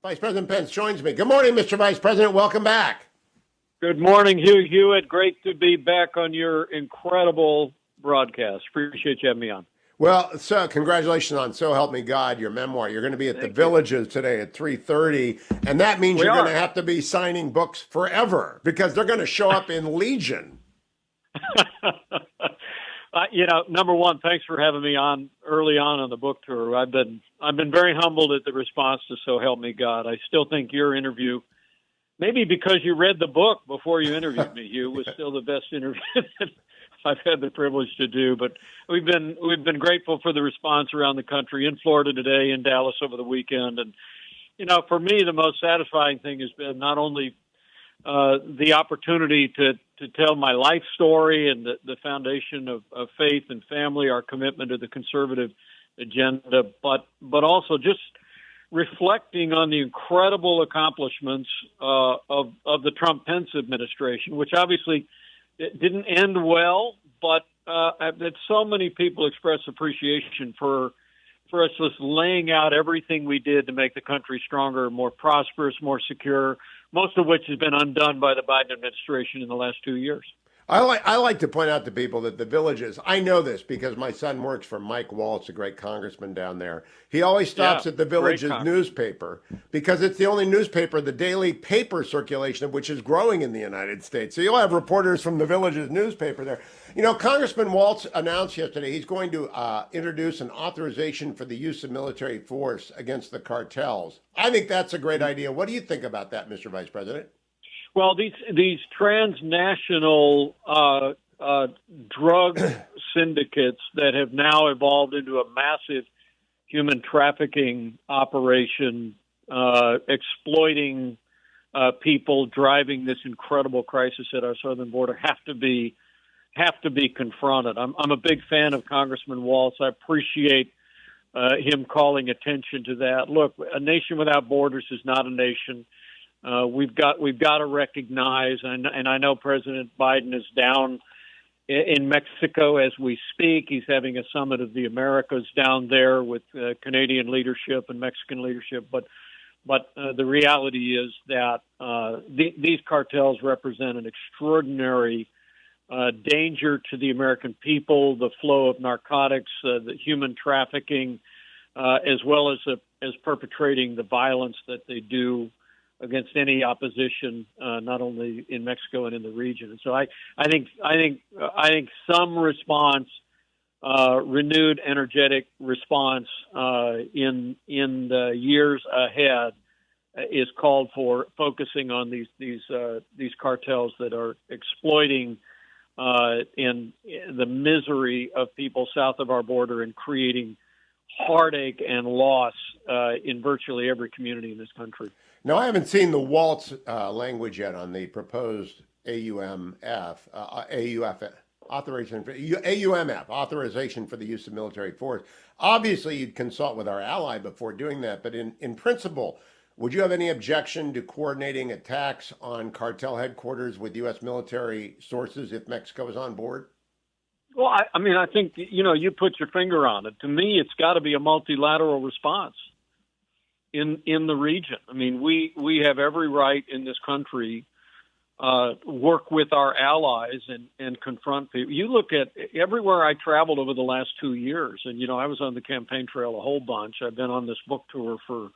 Vice President Pence joins me. Good morning, Mr. Vice President. Welcome back. Good morning, Hugh Hewitt. Great to be back on your incredible broadcast. Appreciate you having me on. Well, so congratulations on So Help Me God, your memoir. You're going to be at the Villages today at 3:30, and that means you're going to have to be signing books forever because they're going to show up in legion. Number one, thanks for having me on early on the book tour. I've been very humbled at the response to So Help Me God. I still think your interview, maybe because you read the book before you interviewed me, Hugh, was still the best interview that I've had the privilege to do. But we've been grateful for the response around the country, in Florida today, in Dallas over the weekend. And, for me, the most satisfying thing has been not only the opportunity to tell my life story and the foundation of faith and family, our commitment to the conservative agenda, but also just reflecting on the incredible accomplishments of the Trump-Pence administration, which obviously it didn't end well, but that so many people express appreciation for us just laying out everything we did to make the country stronger, more prosperous, more secure, most of which has been undone by the Biden administration in the last 2 years. I like to point out to people that the Villages, I know this because my son works for Mike Waltz, a great congressman down there. He always stops at the Villages newspaper because it's the only newspaper, the daily paper circulation of which is growing in the United States. So you'll have reporters from the Villages newspaper there. Congressman Waltz announced yesterday he's going to introduce an authorization for the use of military force against the cartels. I think that's a great idea. What do you think about that, Mr. Vice President? Well, these transnational drug syndicates that have now evolved into a massive human trafficking operation, exploiting people, driving this incredible crisis at our southern border, have to be confronted. I'm a big fan of Congressman Waltz. I appreciate him calling attention to that. Look, a nation without borders is not a nation. We've got to recognize, and I know President Biden is down in Mexico as we speak. He's having a summit of the Americas down there with Canadian leadership and Mexican leadership. But the reality is that these cartels represent an extraordinary danger to the American people, the flow of narcotics, the human trafficking, as well as perpetrating the violence that they do against any opposition, not only in Mexico and in the region. And so I think some response, renewed, energetic response in the years ahead is called for, focusing on these cartels that are exploiting in the misery of people south of our border and creating heartache and loss in virtually every community in this country. Now, I haven't seen the Waltz language yet on the proposed AUMF authorization for the use of military force. Obviously, you'd consult with our ally before doing that, but in principle, would you have any objection to coordinating attacks on cartel headquarters with U.S. military sources if Mexico is on board? Well, I think, you put your finger on it. To me, it's got to be a multilateral response in the region. I mean, we have every right in this country work with our allies and confront people. You look at everywhere I traveled over the last 2 years, and, I was on the campaign trail a whole bunch. I've been on this book tour for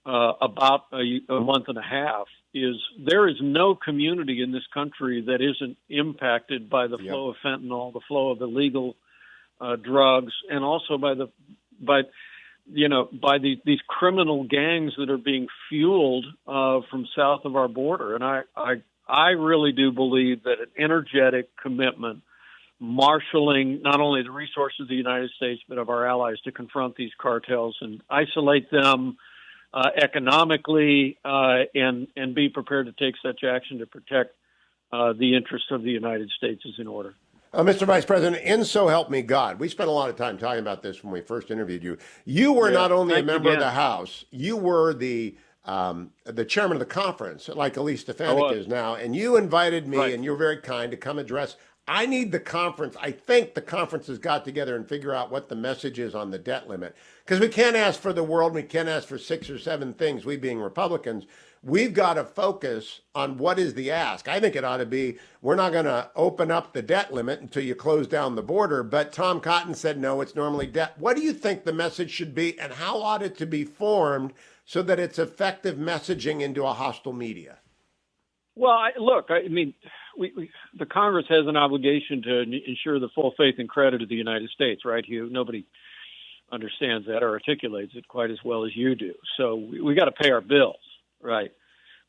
about a month and a half. There is no community in this country that isn't impacted by the flow of fentanyl, the flow of illegal drugs, and also by these criminal gangs that are being fueled from south of our border. And I really do believe that an energetic commitment, marshaling not only the resources of the United States, but of our allies to confront these cartels and isolate them economically and be prepared to take such action to protect the interests of the United States is in order. Mr. Vice President, in So Help Me God, we spent a lot of time talking about this when we first interviewed you. You were not only a member of the House, you were the chairman of the conference, like Elise Stefanik is now, and you invited me, and you were very kind, to come address I need the conference. I think the conference has got together and figure out what the message is on the debt limit. Because we can't ask for the world. We can't ask for 6 or 7 things, we being Republicans. We've got to focus on what is the ask. I think it ought to be, we're not going to open up the debt limit until you close down the border. But Tom Cotton said, no, it's normally debt. What do you think the message should be, and how ought it to be formed so that it's effective messaging into a hostile media? Well, the Congress has an obligation to ensure the full faith and credit of the United States, right, Hugh? Nobody understands that or articulates it quite as well as you do. So we got to pay our bills, right?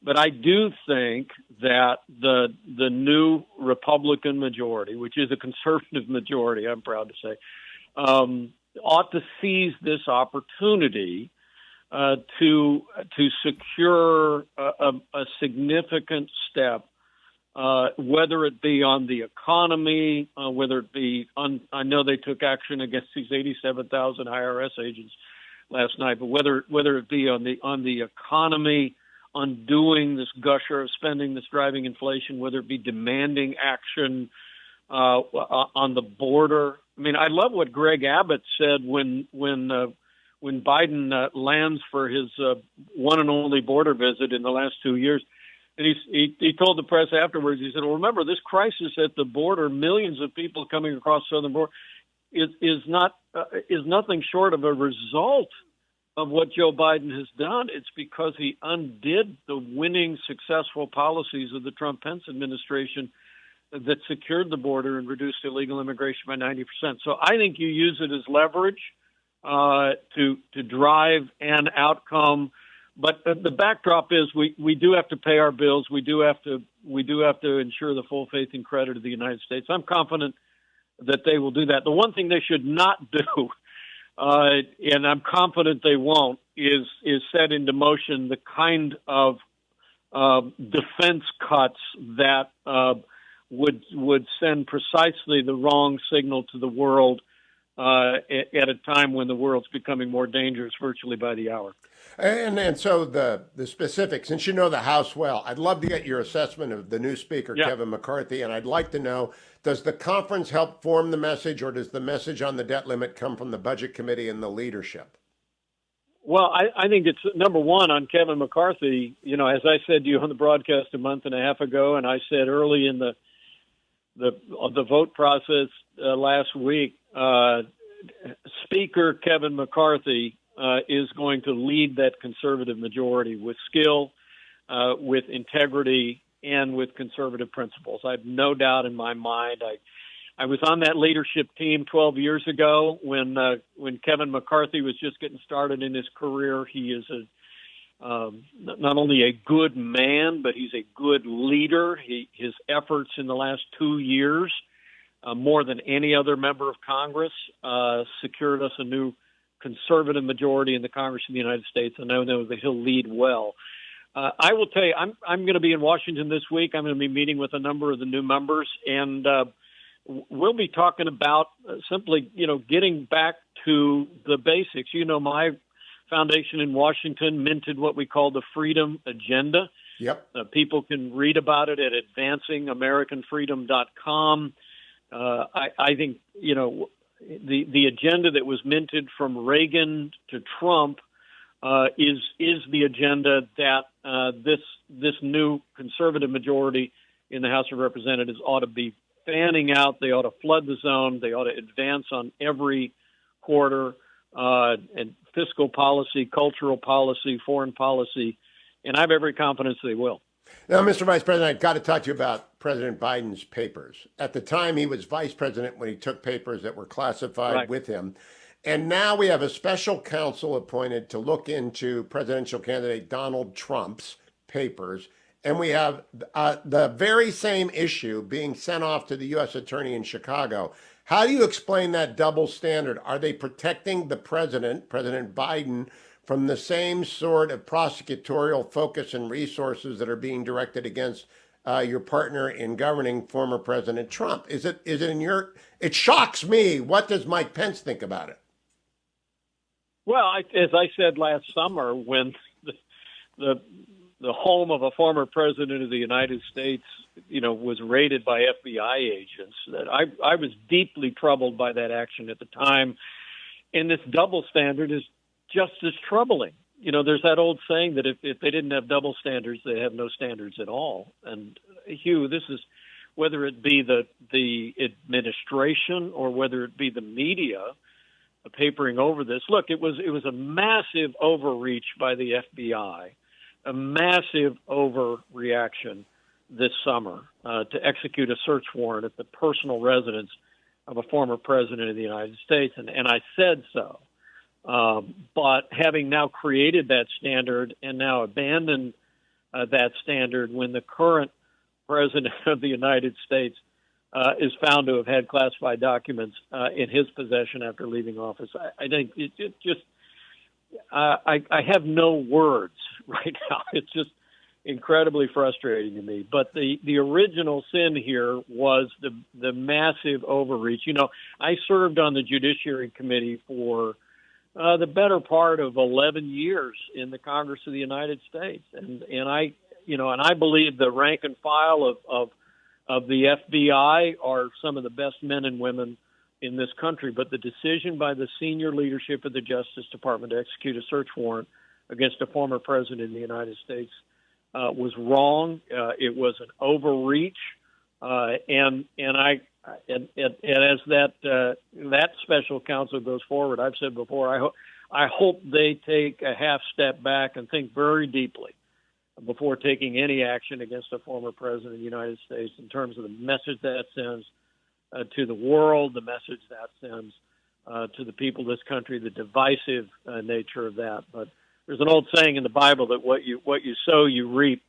But I do think that the new Republican majority, which is a conservative majority, I'm proud to say, ought to seize this opportunity to secure a significant step, whether it be on the economy, whether it be on, I know they took action against these 87,000 IRS agents last night, but whether it be on the economy, undoing this gusher of spending that's driving inflation, whether it be demanding action on the border. I mean, I love what Greg Abbott said when Biden lands for his one and only border visit in the last 2 years. And he told the press afterwards, he said, well, remember, this crisis at the border, millions of people coming across the southern border, is nothing short of a result of what Joe Biden has done. It's because he undid the winning, successful policies of the Trump-Pence administration that secured the border and reduced illegal immigration by 90%. So I think you use it as leverage to drive an outcome. But the backdrop is we do have to pay our bills. We do have to ensure the full faith and credit of the United States. I'm confident that they will do that. The one thing they should not do, and I'm confident they won't, is set into motion the kind of defense cuts that would send precisely the wrong signal to the world at a time when the world's becoming more dangerous virtually by the hour. And so the specifics, since you know the House well, I'd love to get your assessment of the new Speaker, Kevin McCarthy, and I'd like to know, does the conference help form the message, or does the message on the debt limit come from the Budget Committee and the leadership? Well, I think it's number one on Kevin McCarthy. You know, as I said to you on the broadcast a month and a half ago, and I said early in the vote process last week, Speaker Kevin McCarthy is going to lead that conservative majority with skill, with integrity, and with conservative principles. I have no doubt in my mind. I was on that leadership team 12 years ago when Kevin McCarthy was just getting started in his career. He is not only a good man, but he's a good leader. His efforts in the last 2 years, more than any other member of Congress, secured us a new conservative majority in the Congress of the United States, and I know that he'll lead well. I will tell you, I'm going to be in Washington this week. I'm going to be meeting with a number of the new members, and we'll be talking about simply, getting back to the basics. My foundation in Washington minted what we call the Freedom Agenda. Yep. People can read about it at advancingamericanfreedom.com. I think, the agenda that was minted from Reagan to Trump is the agenda that this new conservative majority in the House of Representatives ought to be fanning out. They ought to flood the zone. They ought to advance on every quarter, and fiscal policy, cultural policy, foreign policy, and I have every confidence they will. Now, Mr. Vice President, I've got to talk to you about President Biden's papers. At the time, he was vice president when he took papers that were classified with him. And now we have a special counsel appointed to look into presidential candidate Donald Trump's papers. And we have the very same issue being sent off to the U.S. attorney in Chicago. How do you explain that double standard? Are they protecting the president, President Biden, from the same sort of prosecutorial focus and resources that are being directed against your partner in governing, former President Trump? Is it it shocks me. What does Mike Pence think about it? Well, as I said last summer, when the the home of a former president of the United States, was raided by FBI agents. That I was deeply troubled by that action at the time. And this double standard is just as troubling. There's that old saying that if they didn't have double standards, they have no standards at all. And Hugh, this is whether it be the administration or whether it be the media papering over this. Look, it was a massive overreach by the FBI, a massive overreaction this summer to execute a search warrant at the personal residence of a former president of the United States, and I said so. But having now created that standard and now abandoned that standard when the current president of the United States is found to have had classified documents in his possession after leaving office, I think it just I have no words right now. It's just incredibly frustrating to me. But the original sin here was the massive overreach. I served on the Judiciary Committee for the better part of 11 years in the Congress of the United States, and I believe the rank and file of the FBI are some of the best men and women in this country. But the decision by the senior leadership of the Justice Department to execute a search warrant against a former president of the United States was wrong. It was an overreach, and as that special counsel goes forward, I've said before, I hope they take a half step back and think very deeply before taking any action against a former president of the United States in terms of the message that sends to the world, the message that sends to the people of this country, the divisive nature of that. But there's an old saying in the Bible that what you sow, you reap.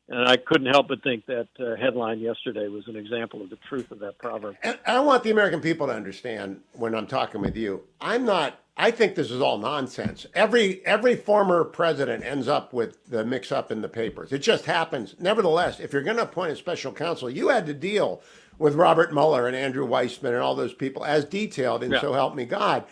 And I couldn't help but think that headline yesterday was an example of the truth of that proverb. And I want the American people to understand when I'm talking with you, I think this is all nonsense. Every former president ends up with the mix-up in the papers. It just happens. Nevertheless, if you're going to appoint a special counsel, you had to deal with Robert Mueller and Andrew Weissman and all those people as detailed in So Help Me God.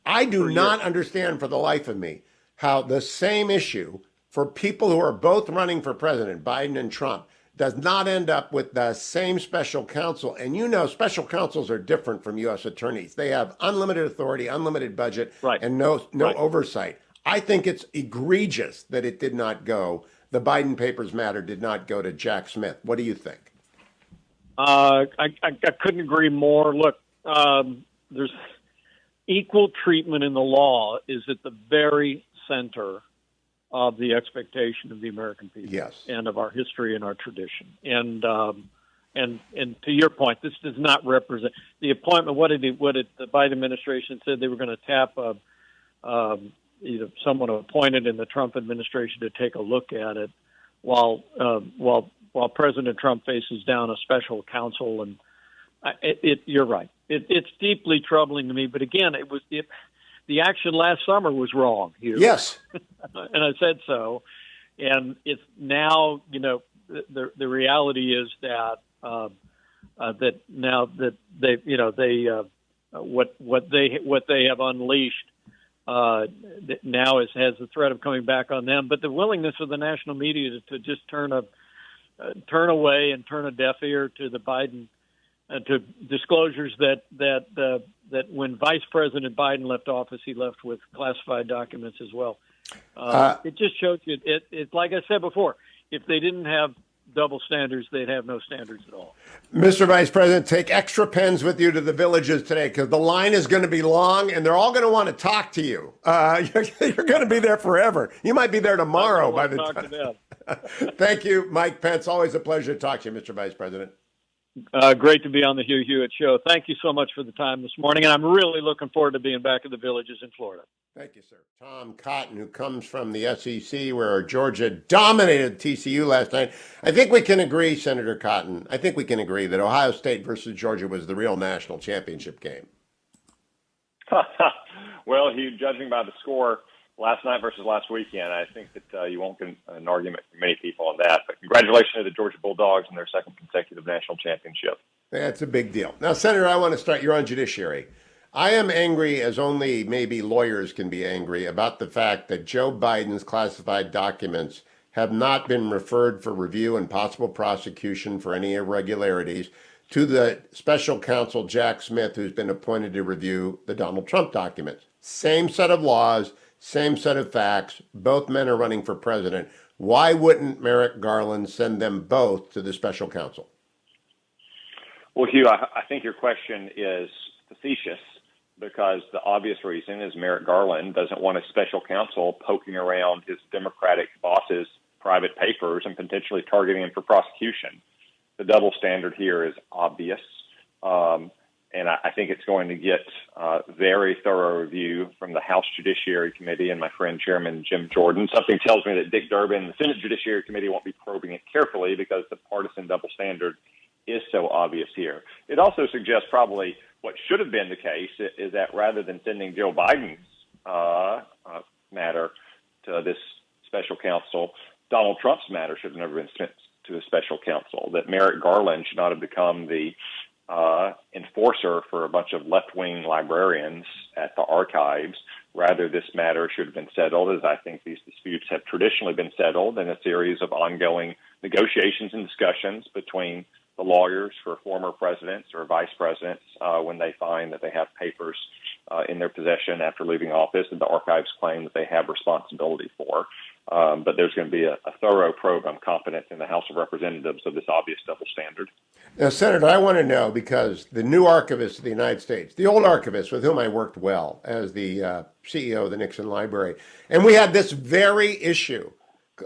I do not understand for the life of me how the same issue for people who are both running for president, Biden and Trump, does not end up with the same special counsel. And special counsels are different from U.S. attorneys. They have unlimited authority, unlimited budget, and no oversight. I think it's egregious that it did not go. The Biden Papers Matter did not go to Jack Smith. What do you think? I couldn't agree more. Look, there's equal treatment in the law is at the very center of the expectation of the American people, and of our history and our tradition. And to your point, this does not represent the appointment. What did the Biden administration said they were going to tap either someone appointed in the Trump administration to take a look at it, while President Trump faces down a special counsel. And you're right. It's deeply troubling to me. But again, the action last summer was wrong, Hugh. Yes. And I said so. And it's now, the reality is that that now that what they have unleashed now has the threat of coming back on them. But the willingness of the national media to just turn away and turn a deaf ear to the Biden to disclosures that when Vice President Biden left office, he left with classified documents as well. It just shows you. It's like I said before, if they didn't have double standards, they'd have no standards at all. Mr. Vice President, take extra pens with you to the villages today, because the line is going to be long, and they're all going to want to talk to you. You're going to be there forever. You might be there tomorrow by the time. Thank you, Mike Pence. Always a pleasure to talk to you, Mr. Vice President. Great to be on the Hugh Hewitt Show. Thank you so much for the time this morning, and I'm really looking forward to being back at the villages in Florida. Thank you, sir. Tom Cotton, who comes from the SEC, where Georgia dominated TCU last night. I think we can agree, Senator Cotton, that Ohio State versus Georgia was the real national championship game. Well, Hugh, judging by the score last night versus last weekend, I think that you won't get an argument from many people on that. But congratulations to the Georgia Bulldogs on their second consecutive national championship. That's a big deal. Now, Senator, I want to start. You're on Judiciary. I am angry, as only maybe lawyers can be angry, about the fact that Joe Biden's classified documents have not been referred for review and possible prosecution for any irregularities to the Special Counsel Jack Smith, who's been appointed to review the Donald Trump documents. Same set of laws, same set of facts. Both men are running for president. Why wouldn't Merrick Garland send them both to the Special Counsel? Well, Hugh, I think your question is facetious because the obvious reason is Merrick Garland doesn't want a special counsel poking around his Democratic boss's private papers and potentially targeting him for prosecution. The double standard here is obvious, and I think it's going to get very thorough review from the House Judiciary Committee and my friend Chairman Jim Jordan. Something tells me that Dick Durbin, the Senate Judiciary Committee, won't be probing it carefully because the partisan double standard is so obvious here. It also suggests probably what should have been the case is that rather than sending Joe Biden's matter to this special counsel, Donald Trump's matter should have never been sent to a special counsel, that Merrick Garland should not have become the enforcer for a bunch of left-wing librarians at the archives. Rather, this matter should have been settled, as I think these disputes have traditionally been settled, in a series of ongoing negotiations and discussions between the lawyers for former presidents or vice presidents when they find that they have papers in their possession after leaving office and the archives claim that they have responsibility for. But there's going to be a thorough probe, I'm confident, in the House of Representatives of this obvious double standard. Now, Senator, I want to know, because the new archivist of the United States, the old archivist with whom I worked well as the CEO of the Nixon Library, and we had this very issue.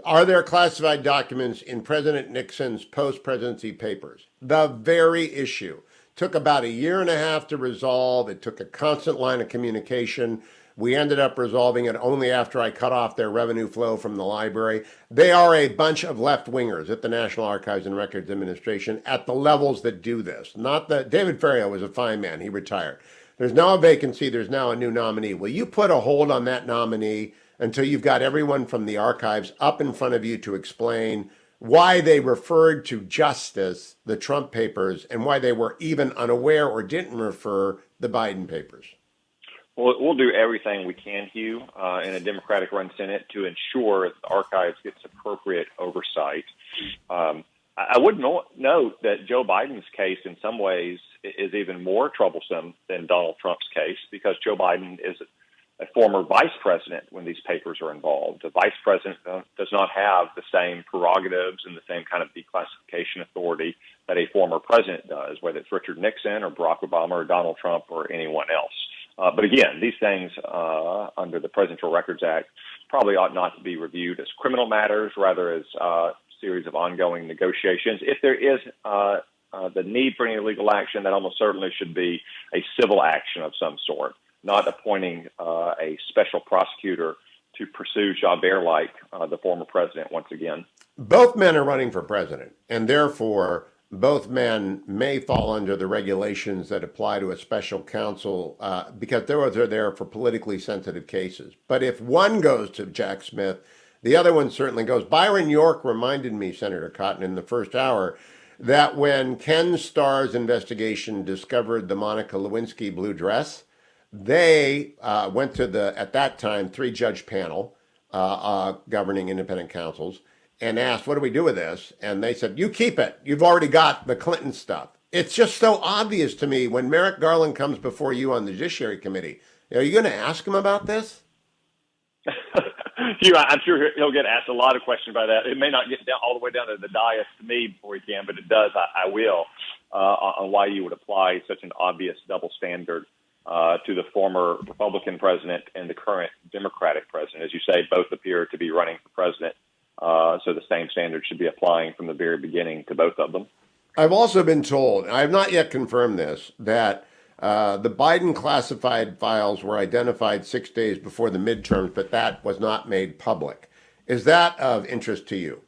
Are there classified documents in President Nixon's post-presidency papers? The very issue. Took about a year and a half to resolve. It took a constant line of communication. We ended up resolving it only after I cut off their revenue flow from the library. They are a bunch of left-wingers at the National Archives and Records Administration at the levels that do this. Not that David Ferriero was a fine man. He retired. There's now a vacancy. There's now a new nominee. Will you put a hold on that nominee until you've got everyone from the archives up in front of you to explain why they referred to justice the Trump papers and why they were even unaware or didn't refer the Biden papers? Well, we'll do everything we can, Hugh, in a Democratic-run Senate to ensure that the archives gets appropriate oversight. I would note that Joe Biden's case in some ways is even more troublesome than Donald Trump's case because Joe Biden is a former vice president when these papers are involved. The vice president does not have the same prerogatives and the same kind of declassification authority that a former president does, whether it's Richard Nixon or Barack Obama or Donald Trump or anyone else. But again, these things under the Presidential Records Act probably ought not to be reviewed as criminal matters, rather as a series of ongoing negotiations. If there is the need for any legal action, that almost certainly should be a civil action of some sort, not appointing a special prosecutor to pursue Javert like the former president once again. Both men are running for president, and therefore both men may fall under the regulations that apply to a special counsel because they're there for politically sensitive cases. But if one goes to Jack Smith, the other one certainly goes. Byron York reminded me, Senator Cotton, in the first hour, that when Ken Starr's investigation discovered the Monica Lewinsky blue dress, they went to the, at that time, 3-judge panel governing independent counsels and asked, what do we do with this? And they said, you keep it. You've already got the Clinton stuff. It's just so obvious to me when Merrick Garland comes before you on the Judiciary Committee. Are you going to ask him about this? Hugh, I'm sure he'll get asked a lot of questions about that. It may not get down all the way down to the dais to me before he can, but it does. I will on why you would apply such an obvious double standard to the former Republican president and the current Democratic president. As you say, both appear to be running for president. So the same standard should be applying from the very beginning to both of them. I've also been told, I have not yet confirmed this, that the Biden classified files were identified 6 days before the midterms, but that was not made public. Is that of interest to you?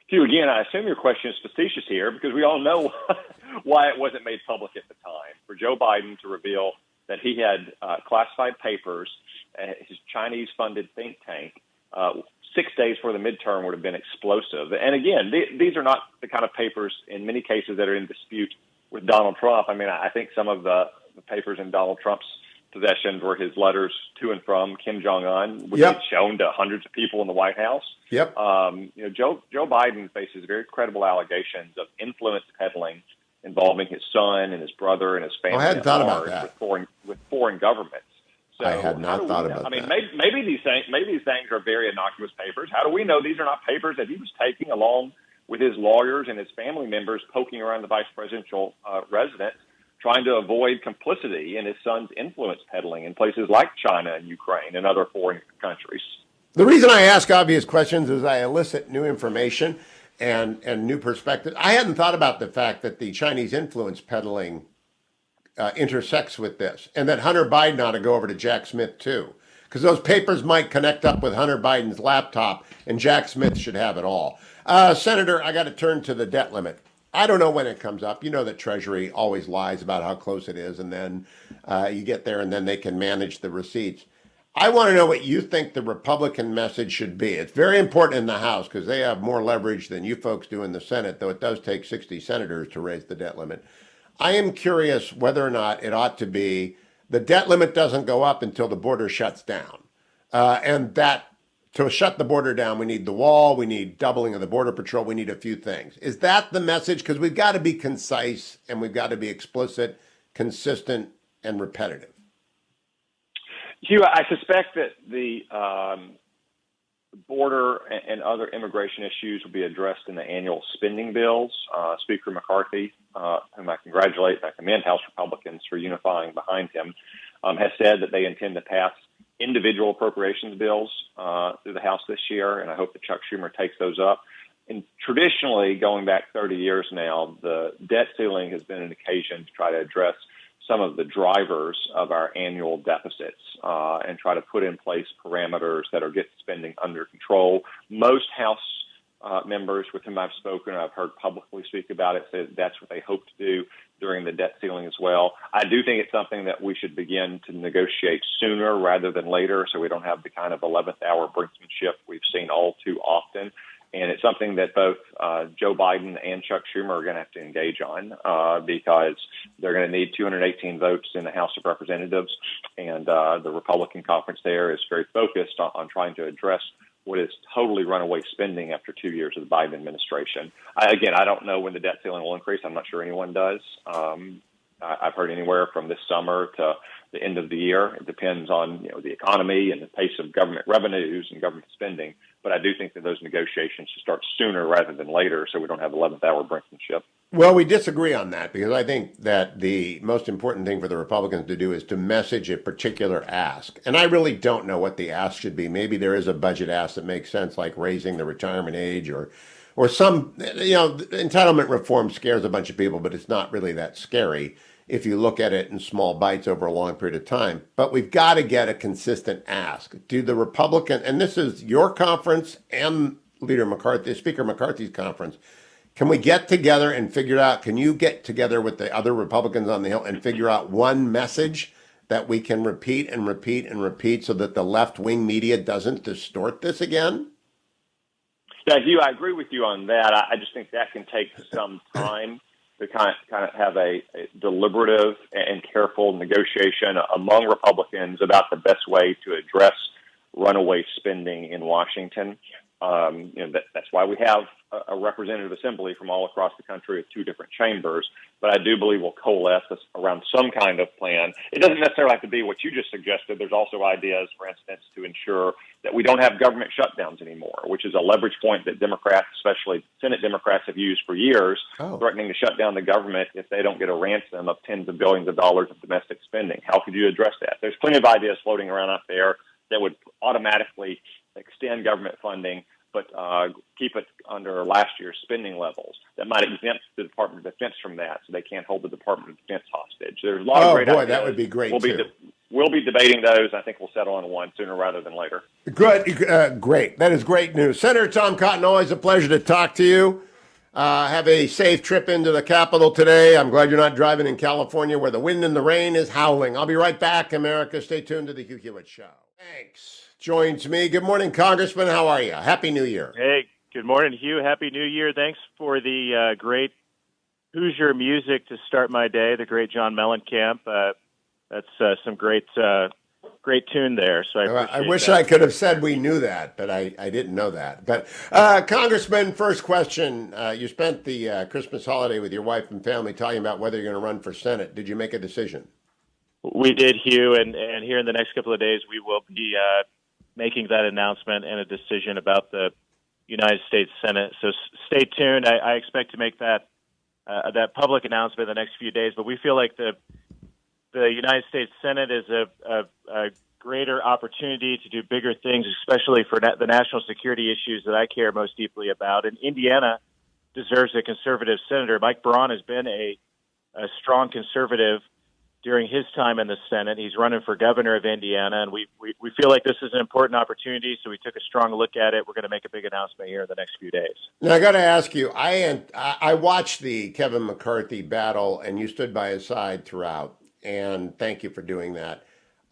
Hugh, again, I assume your question is facetious here because we all know why it wasn't made public at the time. For Joe Biden to reveal that he had classified papers at his Chinese-funded think tank 6 days before the midterm would have been explosive. And again, these are not the kind of papers in many cases that are in dispute with Donald Trump. I mean, I think some of the papers in Donald Trump's possessions were his letters to and from Kim Jong-un, which Yep. he'd shown to hundreds of people in the White House. Yep. Joe Biden faces very credible allegations of influence peddling involving his son and his brother and his family. I hadn't at thought about large that. with foreign governments. So I had not thought about that. I mean, maybe these things are very innocuous papers. How do we know these are not papers that he was taking along with his lawyers and his family members, poking around the vice presidential residence, trying to avoid complicity in his son's influence peddling in places like China and Ukraine and other foreign countries? The reason I ask obvious questions is I elicit new information and new perspectives. I hadn't thought about the fact that the Chinese influence peddling intersects with this, and that Hunter Biden ought to go over to Jack Smith too, because those papers might connect up with Hunter Biden's laptop, and Jack Smith should have it all. Senator, I got to turn to the debt limit. I don't know when it comes up. You know that Treasury always lies about how close it is, and then you get there, and then they can manage the receipts. I want to know what you think the Republican message should be. It's very important in the House because they have more leverage than you folks do in the Senate, though it does take 60 senators to raise the debt limit. I am curious whether or not it ought to be the debt limit doesn't go up until the border shuts down. And that to shut the border down, we need the wall, we need doubling of the Border Patrol, we need a few things. Is that the message? Because we've got to be concise and we've got to be explicit, consistent, and repetitive. Hugh, I suspect that the border and other immigration issues will be addressed in the annual spending bills. Speaker McCarthy, whom I congratulate and I commend House Republicans for unifying behind him, has said that they intend to pass individual appropriations bills through the House this year, and I hope that Chuck Schumer takes those up. And traditionally, going back 30 years now, the debt ceiling has been an occasion to try to address some of the drivers of our annual deficits and try to put in place parameters that are get spending under control. Most House members with whom I've spoken, I've heard publicly speak about it, say that's what they hope to do during the debt ceiling as well. I do think it's something that we should begin to negotiate sooner rather than later so we don't have the kind of 11th hour brinksmanship we've seen all too often. And it's something that both Joe Biden and Chuck Schumer are going to have to engage on because they're going to need 218 votes in the House of Representatives. And the Republican conference there is very focused on trying to address what is totally runaway spending after 2 years of the Biden administration. I don't know when the debt ceiling will increase. I'm not sure anyone does. I've heard anywhere from this summer to the end of the year. It depends on the economy and the pace of government revenues and government spending. But I do think that those negotiations should start sooner rather than later so we don't have 11th hour brinksmanship. Well, we disagree on that because I think that the most important thing for the Republicans to do is to message a particular ask. And I really don't know what the ask should be. Maybe there is a budget ask that makes sense, like raising the retirement age or some, entitlement reform scares a bunch of people, but it's not really that scary if you look at it in small bites over a long period of time. But we've got to get a consistent ask. Do the Republican, and this is your conference and Speaker McCarthy's conference, can we get together and figure out, can you get together with the other Republicans on the Hill and figure out one message that we can repeat and repeat and repeat so that the left-wing media doesn't distort this again? Yeah, Hugh, I agree with you on that. I just think that can take some time to kind of have a deliberative and careful negotiation among Republicans about the best way to address runaway spending in Washington. That's why we have a representative assembly from all across the country with two different chambers. But I do believe we'll coalesce around some kind of plan. It doesn't necessarily have to be what you just suggested. There's also ideas, for instance, to ensure that we don't have government shutdowns anymore, which is a leverage point that Democrats, especially Senate Democrats, have used for years, threatening to shut down the government if they don't get a ransom of tens of billions of dollars of domestic spending. How could you address that? There's plenty of ideas floating around out there that would automatically extend government funding, but keep it under last year's spending levels. That might exempt the Department of Defense from that, so they can't hold the Department of Defense hostage. There's a lot of great ideas. That would be great, We'll be debating those. I think we'll settle on one sooner rather than later. Good. Great. That is great news. Senator Tom Cotton, always a pleasure to talk to you. Have a safe trip into the Capitol today. I'm glad you're not driving in California where the wind and the rain is howling. I'll be right back, America. Stay tuned to the Hugh Hewitt Show. Thanks. Joins me. Good morning, Congressman. How are you? Happy New Year. Hey, good morning, Hugh. Happy New Year. Thanks for the great Hoosier music to start my day, the great John Mellencamp. that's some great tune there. So I wish I could have said we knew that, but I didn't know that. But Congressman, first question: you spent the Christmas holiday with your wife and family talking about whether you're going to run for Senate. Did you make a decision? We did, Hugh, and here in the next couple of days, we will be making that announcement and a decision about the United States Senate. So stay tuned. I expect to make that public announcement in the next few days. But we feel like the United States Senate is a greater opportunity to do bigger things, especially for the national security issues that I care most deeply about. And Indiana deserves a conservative senator. Mike Braun has been a strong conservative during his time in the Senate. He's running for governor of Indiana, and we feel like this is an important opportunity, so we took a strong look at it. We're going to make a big announcement here in the next few days. Now, I got to ask you, I watched the Kevin McCarthy battle, and you stood by his side throughout, and thank you for doing that.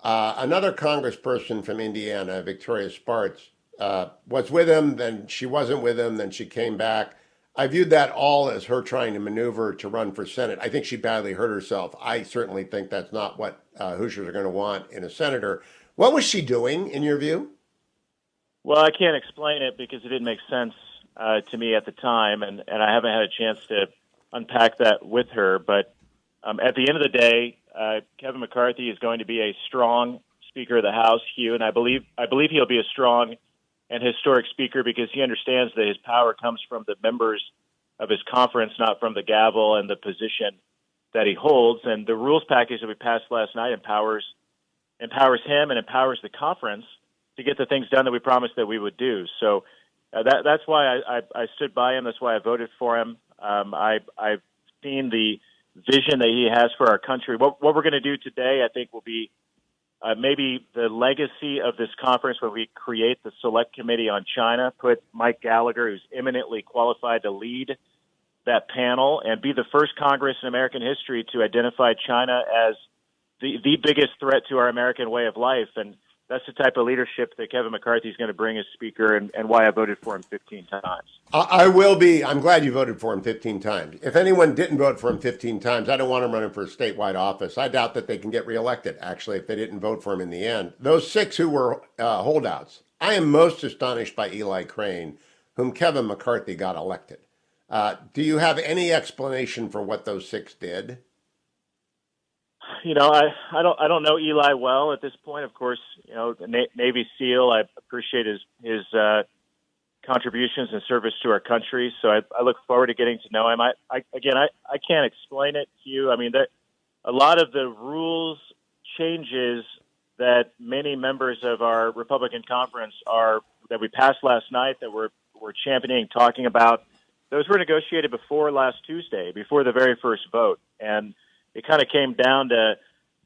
Another congressperson from Indiana, Victoria Spartz, was with him, then she wasn't with him, then she came back. I viewed that all as her trying to maneuver to run for Senate. I think she badly hurt herself. I certainly think that's not what Hoosiers are going to want in a senator. What was she doing, in your view? Well, I can't explain it because it didn't make sense to me at the time, and I haven't had a chance to unpack that with her. But at the end of the day, Kevin McCarthy is going to be a strong Speaker of the House, Hugh, and I believe he'll be a strong and historic speaker because he understands that his power comes from the members of his conference, not from the gavel and the position that he holds. And the rules package that we passed last night empowers him and empowers the conference to get the things done that we promised that we would do. So that's why I stood by him. That's why I voted for him. I've seen the vision that he has for our country. What we're going to do today, I think, will be maybe the legacy of this conference when we create the Select Committee on China, put Mike Gallagher, who's eminently qualified to lead that panel, and be the first Congress in American history to identify China as the biggest threat to our American way of life. And that's the type of leadership that Kevin McCarthy is going to bring as Speaker, and why I voted for him 15 times. I'm glad you voted for him 15 times. If anyone didn't vote for him 15 times, I don't want him running for a statewide office. I doubt that they can get reelected, actually, if they didn't vote for him in the end. Those 6 who were holdouts, I am most astonished by Eli Crane, whom Kevin McCarthy got elected. Do you have any explanation for what those 6 did? You know, I don't know Eli well at this point. Of course, you know, the Navy SEAL. I appreciate his contributions and service to our country. So I look forward to getting to know him. I can't explain it to you. I mean, a lot of the rules changes that many members of our Republican conference that we passed last night that we're championing, talking about, those were negotiated before last Tuesday, before the very first vote, and it kind of came down to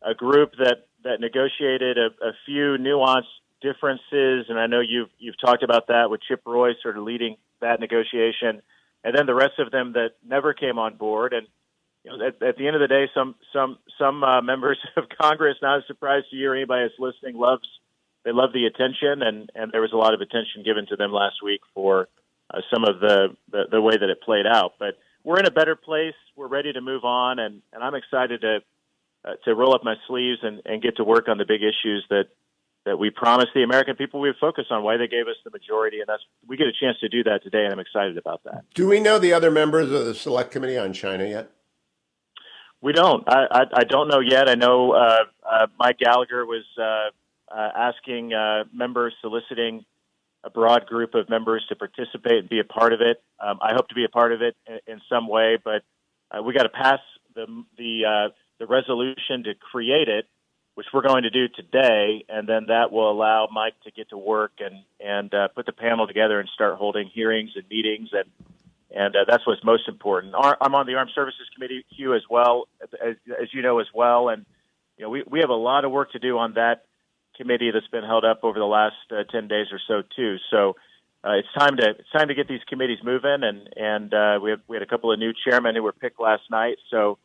a group that negotiated a few nuanced differences, and I know you've talked about that with Chip Roy sort of leading that negotiation, and then the rest of them that never came on board. And you know, at the end of the day, some members of Congress, not a surprise to you or anybody that's listening, love the attention, and there was a lot of attention given to them last week for some of the way that it played out. But we're in a better place. We're ready to move on, and I'm excited to roll up my sleeves and get to work on the big issues that we promised the American people we would focus on, why they gave us the majority, and we get a chance to do that today, and I'm excited about that. Do we know the other members of the Select Committee on China yet? We don't. I don't know yet. I know Mike Gallagher was asking members, soliciting a broad group of members to participate and be a part of it. I hope to be a part of it in some way, but we got to pass the resolution to create it, which we're going to do today, and then that will allow Mike to get to work and put the panel together and start holding hearings and meetings, and that's what's most important. I'm on the Armed Services Committee, Hugh, as well, as you know as well, and you know we have a lot of work to do on that committee that's been held up over the last 10 days or so too. So it's time to get these committees moving, and we had a couple of new chairmen who were picked last night, so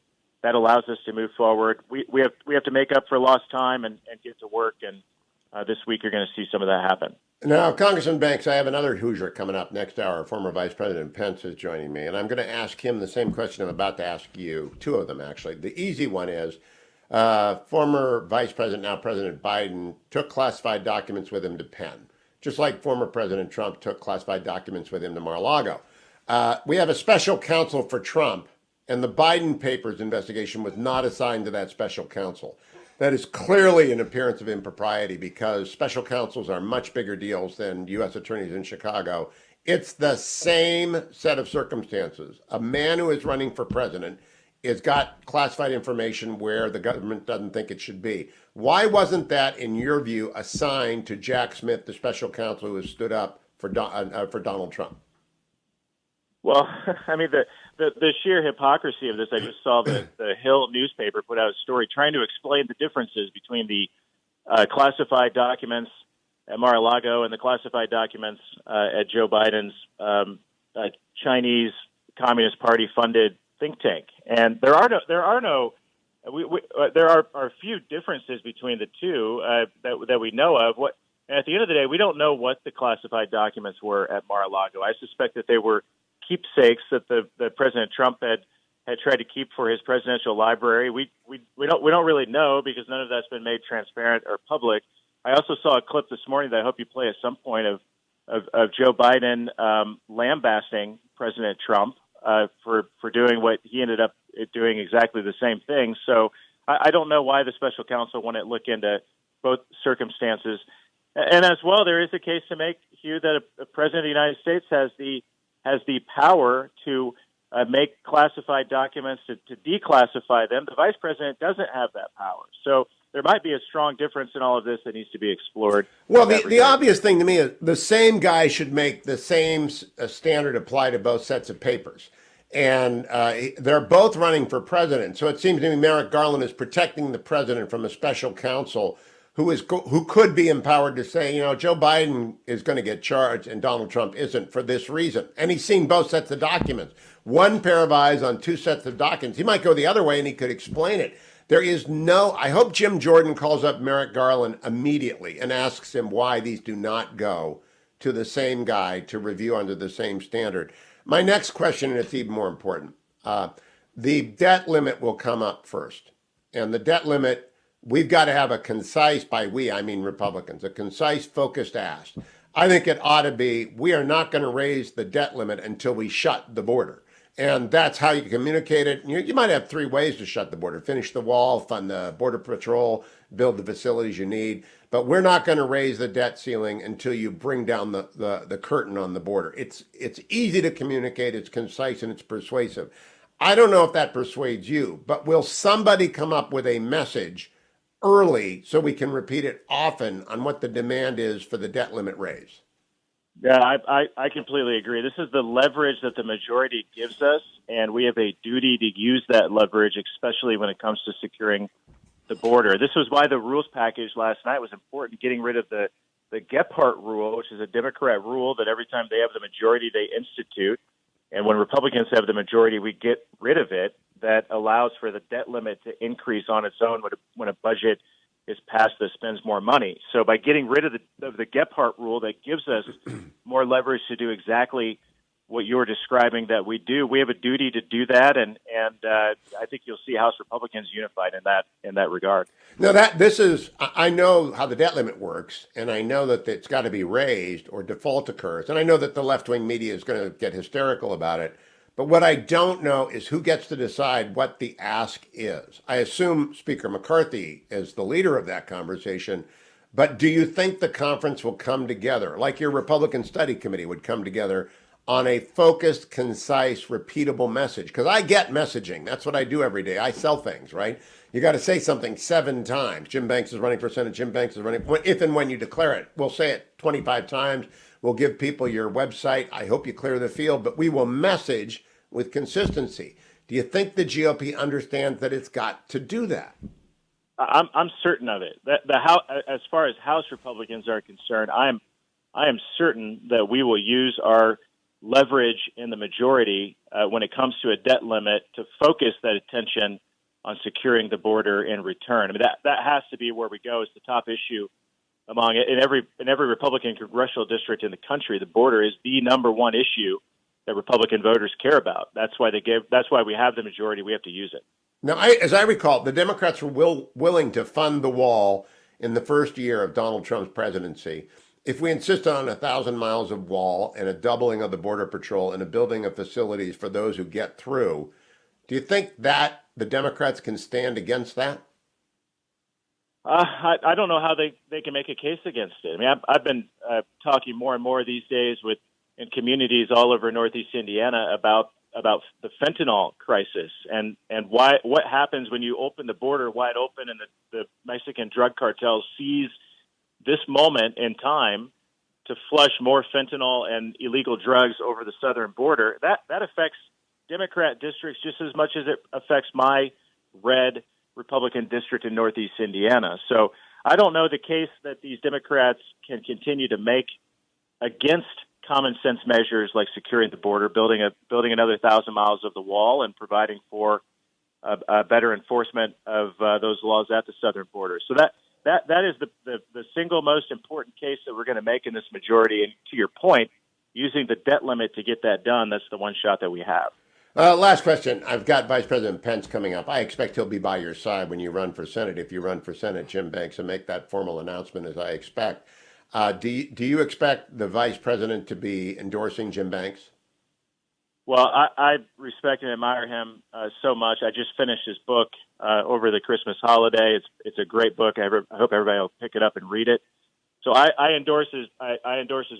that allows us to move forward. We have to make up for lost time and get to work, and this week you're going to see some of that happen. Now, Congressman Banks, I have another Hoosier coming up next hour. Former Vice President Pence is joining me, and I'm going to ask him the same question I'm about to ask you, 2 of them actually. The easy one is, Former Vice President, now President Biden, took classified documents with him to Penn, just like former President Trump took classified documents with him to Mar-a-Lago. We have a special counsel for Trump, and the Biden papers investigation was not assigned to that special counsel. That is clearly an appearance of impropriety because special counsels are much bigger deals than U.S. attorneys in Chicago. It's the same set of circumstances. A man who is running for president has got classified information where the government doesn't think it should be. Why wasn't that, in your view, assigned to Jack Smith, the special counsel who has stood up for Donald Trump? Well, I mean, the sheer hypocrisy of this, I just saw the Hill newspaper put out a story trying to explain the differences between the classified documents at Mar-a-Lago and the classified documents at Joe Biden's Chinese Communist Party funded think tank. And there are a few differences between the two that we know of. And at the end of the day, we don't know what the classified documents were at Mar-a-Lago. I suspect that they were keepsakes that President Trump had tried to keep for his presidential library. We don't really know because none of that's been made transparent or public. I also saw a clip this morning that I hope you play at some point of Joe Biden lambasting President Trump for doing what he ended up doing exactly the same thing. So I don't know why the special counsel wouldn't look into both circumstances. And as well, there is a case to make, Hugh, that a president of the United States has the power to make classified documents to declassify them. The vice president doesn't have that power. So there might be a strong difference in all of this that needs to be explored. Well, the obvious thing to me is the same guy should make the same standard apply to both sets of papers. And they're both running for president. So it seems to me Merrick Garland is protecting the president from a special counsel who could be empowered to say, Joe Biden is going to get charged and Donald Trump isn't for this reason. And he's seen both sets of documents. One pair of eyes on two sets of documents. He might go the other way and he could explain it. I hope Jim Jordan calls up Merrick Garland immediately and asks him why these do not go to the same guy to review under the same standard. My next question, and it's even more important, the debt limit will come up first. And the debt limit, we've got to have a concise, by we, I mean Republicans, a concise, focused ask. I think it ought to be, we are not going to raise the debt limit until we shut the border. And that's how you communicate it. You might have three ways to shut the border. Finish the wall, fund the border patrol, build the facilities you need. But we're not going to raise the debt ceiling until you bring down the curtain on the border. It's easy to communicate, it's concise, and it's persuasive. I don't know if that persuades you, but will somebody come up with a message early so we can repeat it often on what the demand is for the debt limit raise? Yeah, I completely agree. This is the leverage that the majority gives us, and we have a duty to use that leverage, especially when it comes to securing the border. This was why the rules package last night was important, getting rid of the Gephardt rule, which is a Democrat rule that every time they have the majority, they institute. And when Republicans have the majority, we get rid of it. That allows for the debt limit to increase on its own when a budget is passed that spends more money. So by getting rid of the Gephardt rule, that gives us more leverage to do exactly what you're describing that we do. We have a duty to do that, and I think you'll see House Republicans unified in that regard. Now, I know how the debt limit works, and I know that it's got to be raised or default occurs, and I know that the left-wing media is going to get hysterical about it. But what I don't know is who gets to decide what the ask is. I assume Speaker McCarthy is the leader of that conversation, but do you think the conference will come together, like your Republican Study Committee would come together, on a focused, concise, repeatable message? Because I get messaging. That's what I do every day. I sell things, right? You got to say something 7 times. Jim Banks is running for Senate. Jim Banks is running. If and when you declare it, we'll say it 25 times. We'll give people your website. I hope you clear the field, but we will message with consistency. Do you think the GOP understands that it's got to do that? I'm certain of it. As far as House Republicans are concerned, I am certain that we will use our leverage in the majority when it comes to a debt limit to focus that attention on securing the border in return. I mean, that has to be where we go. It's the top issue in every Republican congressional district in the country. The border is the number one issue that Republican voters care about. That's why we have the majority. We have to use it. Now, as I recall, the Democrats were willing to fund the wall in the first year of Donald Trump's presidency. If we insisted on 1,000 miles of wall and a doubling of the Border Patrol and a building of facilities for those who get through, do you think that the Democrats can stand against that? I don't know how they can make a case against it. I mean, I've been talking more and more these days in communities all over Northeast Indiana about the fentanyl crisis and what happens when you open the border wide open and the Mexican drug cartels seize this moment in time to flush more fentanyl and illegal drugs over the southern border. That affects Democrat districts just as much as it affects my red Republican district in Northeast Indiana. So I don't know the case that these Democrats can continue to make against common sense measures like securing the border, building another 1,000 miles of the wall, and providing for a better enforcement of those laws at the southern border. So that is the single most important case that we're going to make in this majority. And to your point, using the debt limit to get that done, that's the one shot that we have. Last question. I've got Vice President Pence coming up. I expect he'll be by your side when you run for Senate, if you run for Senate, Jim Banks, and make that formal announcement as I expect. Do you expect the Vice President to be endorsing Jim Banks? Well, I respect and admire him so much. I just finished his book over the Christmas holiday. It's a great book. I hope everybody will pick it up and read it. So I endorse his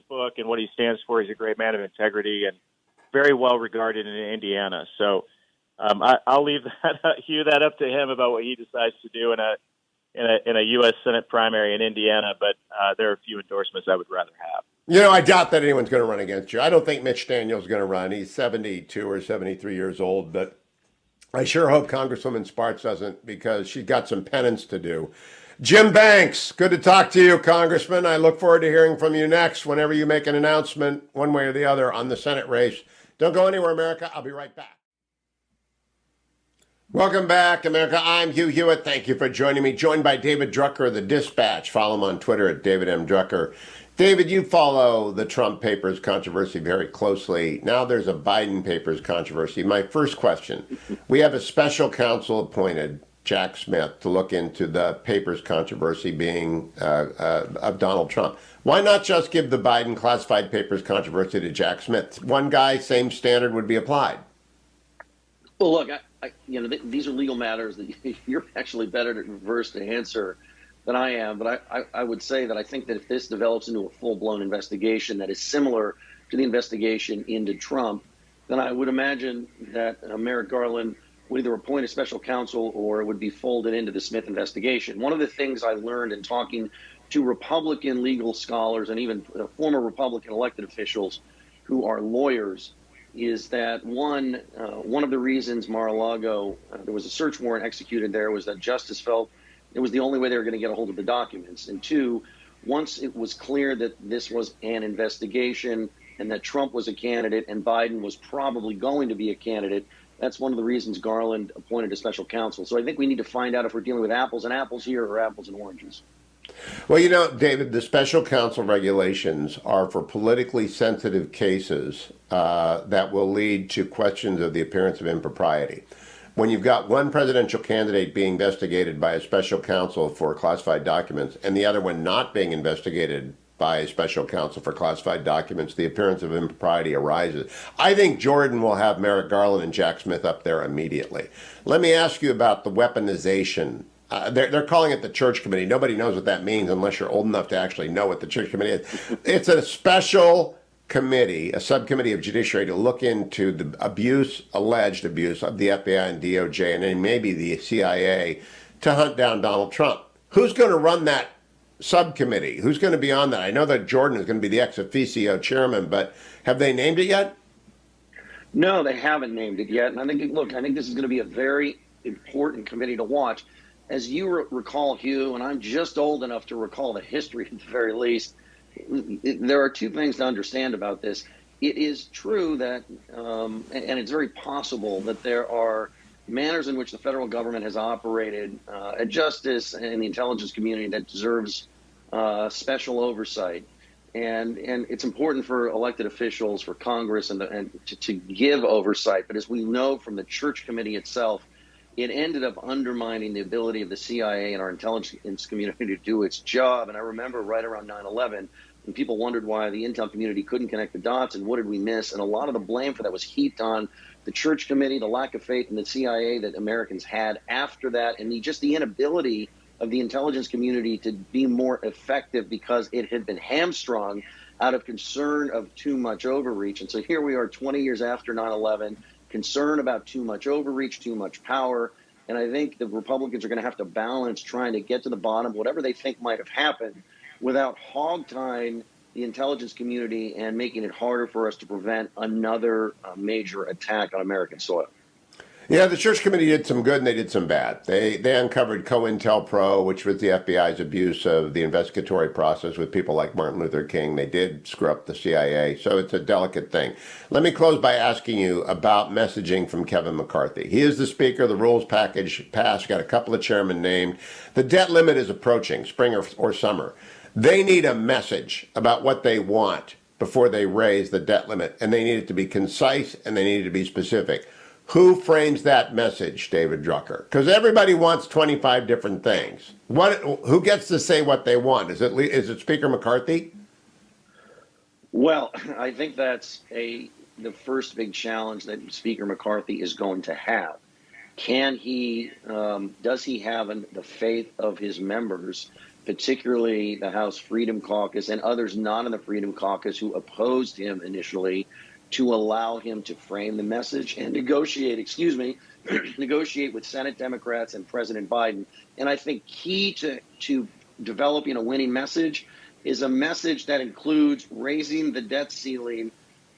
book and what he stands for. He's a great man of integrity and very well regarded in Indiana. So I'll leave Hugh that up to him about what he decides to do in a U.S. Senate primary in Indiana. But there are a few endorsements I would rather have. You know, I doubt that anyone's going to run against you. I don't think Mitch Daniels is going to run. He's 72 or 73 years old, but I sure hope Congresswoman Sparks doesn't, because she's got some penance to do. Jim Banks, good to talk to you, Congressman. I look forward to hearing from you next whenever you make an announcement one way or the other on the Senate race. Don't go anywhere, America. I'll be right back. Welcome back, America. I'm Hugh Hewitt. Thank you for joining me. Joined by David Drucker of the Dispatch. Follow him on Twitter at David M. Drucker. David, you follow the Trump Papers controversy very closely. Now there's a Biden Papers controversy. My first question, we have a special counsel appointed, Jack Smith, to look into the Papers controversy being of Donald Trump. Why not just give the Biden classified papers controversy to Jack Smith? One guy, same standard would be applied. Well, look, these are legal matters that you're actually better versed to answer than I am. But I would say that I think that if this develops into a full-blown investigation that is similar to the investigation into Trump, then I would imagine that Merrick Garland would either appoint a special counsel or it would be folded into the Smith investigation. One of the things I learned in talking to Republican legal scholars and even former Republican elected officials who are lawyers is that one of the reasons Mar-a-Lago, there was a search warrant executed there, was that Justice felt it was the only way they were going to get a hold of the documents. And two, once it was clear that this was an investigation and that Trump was a candidate and Biden was probably going to be a candidate, that's one of the reasons Garland appointed a special counsel. So I think we need to find out if we're dealing with apples and apples here or apples and oranges. Well, you know, David, the special counsel regulations are for politically sensitive cases that will lead to questions of the appearance of impropriety. When you've got one presidential candidate being investigated by a special counsel for classified documents and the other one not being investigated by a special counsel for classified documents, the appearance of impropriety arises. I think Jordan will have Merrick Garland and Jack Smith up there immediately. Let me ask you about the weaponization. They're calling it the Church Committee. Nobody knows what that means unless you're old enough to actually know what the Church Committee is. It's a special committee, a subcommittee of judiciary to look into the alleged abuse of the FBI and DOJ and then maybe the CIA to hunt down Donald Trump. Who's going to run that subcommittee? Who's going to be on that? I know that Jordan is going to be the ex officio chairman, but have they named it yet? No, they haven't named it yet. And I think this is going to be a very important committee to watch. As you recall, Hugh, and I'm just old enough to recall the history at the very least, there are two things to understand about this. It is true that, and it's very possible that there are manners in which the federal government has operated at justice and the intelligence community that deserves special oversight. And it's important for elected officials, for Congress, and to give oversight. But as we know from the Church Committee itself, it ended up undermining the ability of the CIA and our intelligence community to do its job. And I remember right around 9/11, when people wondered why the intel community couldn't connect the dots and what did we miss. And a lot of the blame for that was heaped on the Church Committee, the lack of faith in the CIA that Americans had after that, and the inability of the intelligence community to be more effective because it had been hamstrung out of concern of too much overreach. And so here we are 20 years after 9/11, concern about too much overreach, too much power. And I think the Republicans are going to have to balance trying to get to the bottom, whatever they think might have happened, without hog-tying the intelligence community and making it harder for us to prevent another major attack on American soil. Yeah, the Church Committee did some good and they did some bad. They uncovered COINTELPRO, which was the FBI's abuse of the investigatory process with people like Martin Luther King. They did screw up the CIA, so it's a delicate thing. Let me close by asking you about messaging from Kevin McCarthy. He is the Speaker. The rules package passed, got a couple of chairmen named. The debt limit is approaching, spring or summer. They need a message about what they want before they raise the debt limit, and they need it to be concise and they need it to be specific. Who frames that message, David Drucker? Because everybody wants 25 different things. Who gets to say what they want? Is it Speaker McCarthy? Well, I think that's the first big challenge that Speaker McCarthy is going to have. Does he have the faith of his members, particularly the House Freedom Caucus and others not in the Freedom Caucus who opposed him initially, to allow him to frame the message and negotiate with Senate Democrats and President Biden. And I think key to developing a winning message is a message that includes raising the debt ceiling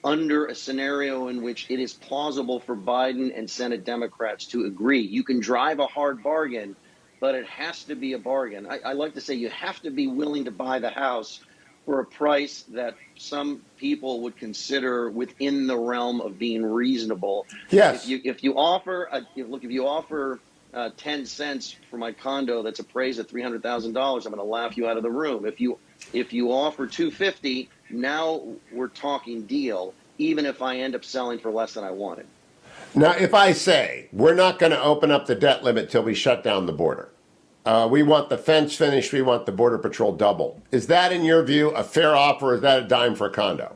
under a scenario in which it is plausible for Biden and Senate Democrats to agree. You can drive a hard bargain, but it has to be a bargain. I like to say you have to be willing to buy the House for a price that some people would consider within the realm of being reasonable. Yes. If you offer 10 cents for my condo that's appraised at $300,000, I'm going to laugh you out of the room. If you offer $250, now we're talking deal, even if I end up selling for less than I wanted. Now, if I say we're not going to open up the debt limit till we shut down the border, we want the fence finished, we want the Border Patrol doubled. Is that, in your view, a fair offer, or is that a dime for a condo?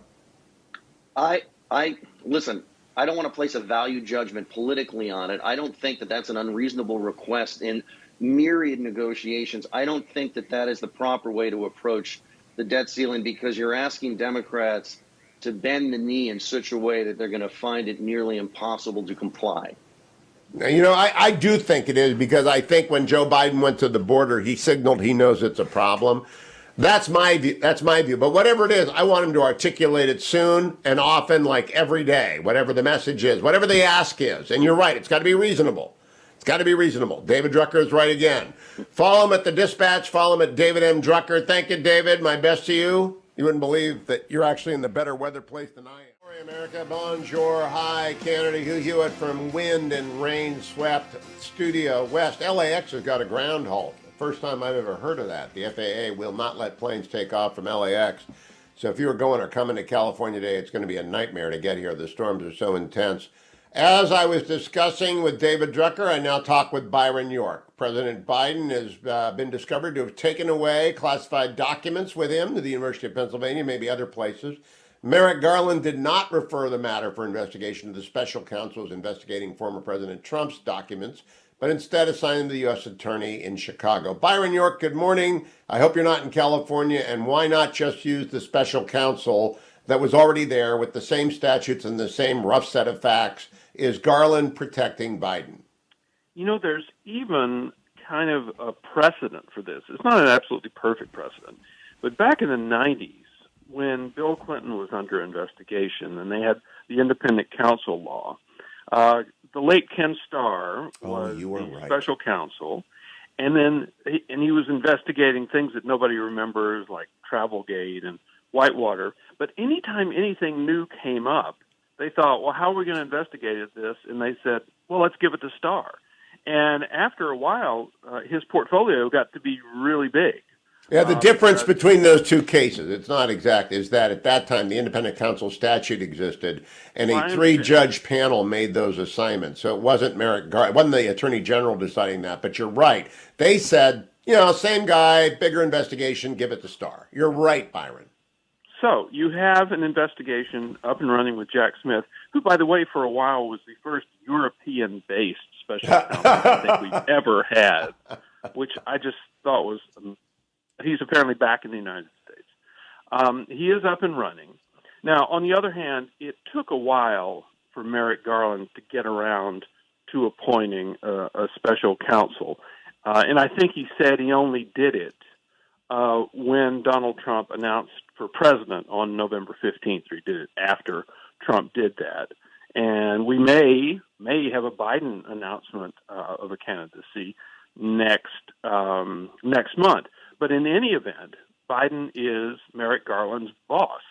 Listen, I don't want to place a value judgment politically on it. I don't think that that's an unreasonable request in myriad negotiations. I don't think that that is the proper way to approach the debt ceiling, because you're asking Democrats to bend the knee in such a way that they're going to find it nearly impossible to comply. You know, I do think it is, because I think when Joe Biden went to the border, he signaled he knows it's a problem. That's my view. But whatever it is, I want him to articulate it soon and often, like every day, whatever the message is, whatever the ask is. And you're right, it's got to be reasonable. It's got to be reasonable. David Drucker is right again. Follow him at the Dispatch. Follow him at David M. Drucker. Thank you, David. My best to you. You wouldn't believe that you're actually in the better weather place than I am. America, bonjour, hi, Canada, Hugh Hewitt from wind and rain swept Studio West. LAX has got a ground halt. First time I've ever heard of that. The FAA will not let planes take off from LAX. So if you were going or coming to California today, it's going to be a nightmare to get here. The storms are so intense. As I was discussing with David Drucker, I now talk with Byron York. President Biden has been discovered to have taken away classified documents with him to the University of Pennsylvania, maybe other places. Merrick Garland did not refer the matter for investigation to the special counsel investigating former President Trump's documents, but instead assigned them to the U.S. Attorney in Chicago. Byron York, good morning. I hope you're not in California, and why not just use the special counsel that was already there with the same statutes and the same rough set of facts? Is Garland protecting Biden? You know, there's even kind of a precedent for this. It's not an absolutely perfect precedent, but back in the 90s, when Bill Clinton was under investigation and they had the independent counsel law, the late Ken Starr was the special counsel, and he was investigating things that nobody remembers, like Travelgate and Whitewater. But anytime anything new came up, they thought, well, how are we going to investigate this? And they said, well, let's give it to Starr. And after a while, his portfolio got to be really big. Yeah, the difference between those two cases, it's not exact, is that at that time the independent counsel statute existed, and a three-judge panel made those assignments. So it wasn't Merrick Garland, it wasn't the attorney general deciding that. But you're right. They said, same guy, bigger investigation, give it the star. You're right, Byron. So you have an investigation up and running with Jack Smith, who, by the way, for a while was the first European-based special counsel I think we've ever had, which I just thought was. He's apparently back in the United States. He is up and running. Now, on the other hand, it took a while for Merrick Garland to get around to appointing a special counsel. And I think he said he only did it when Donald Trump announced for president on November 15th. He did it after Trump did that. And we may have a Biden announcement of a candidacy next month. But in any event, Biden is Merrick Garland's boss.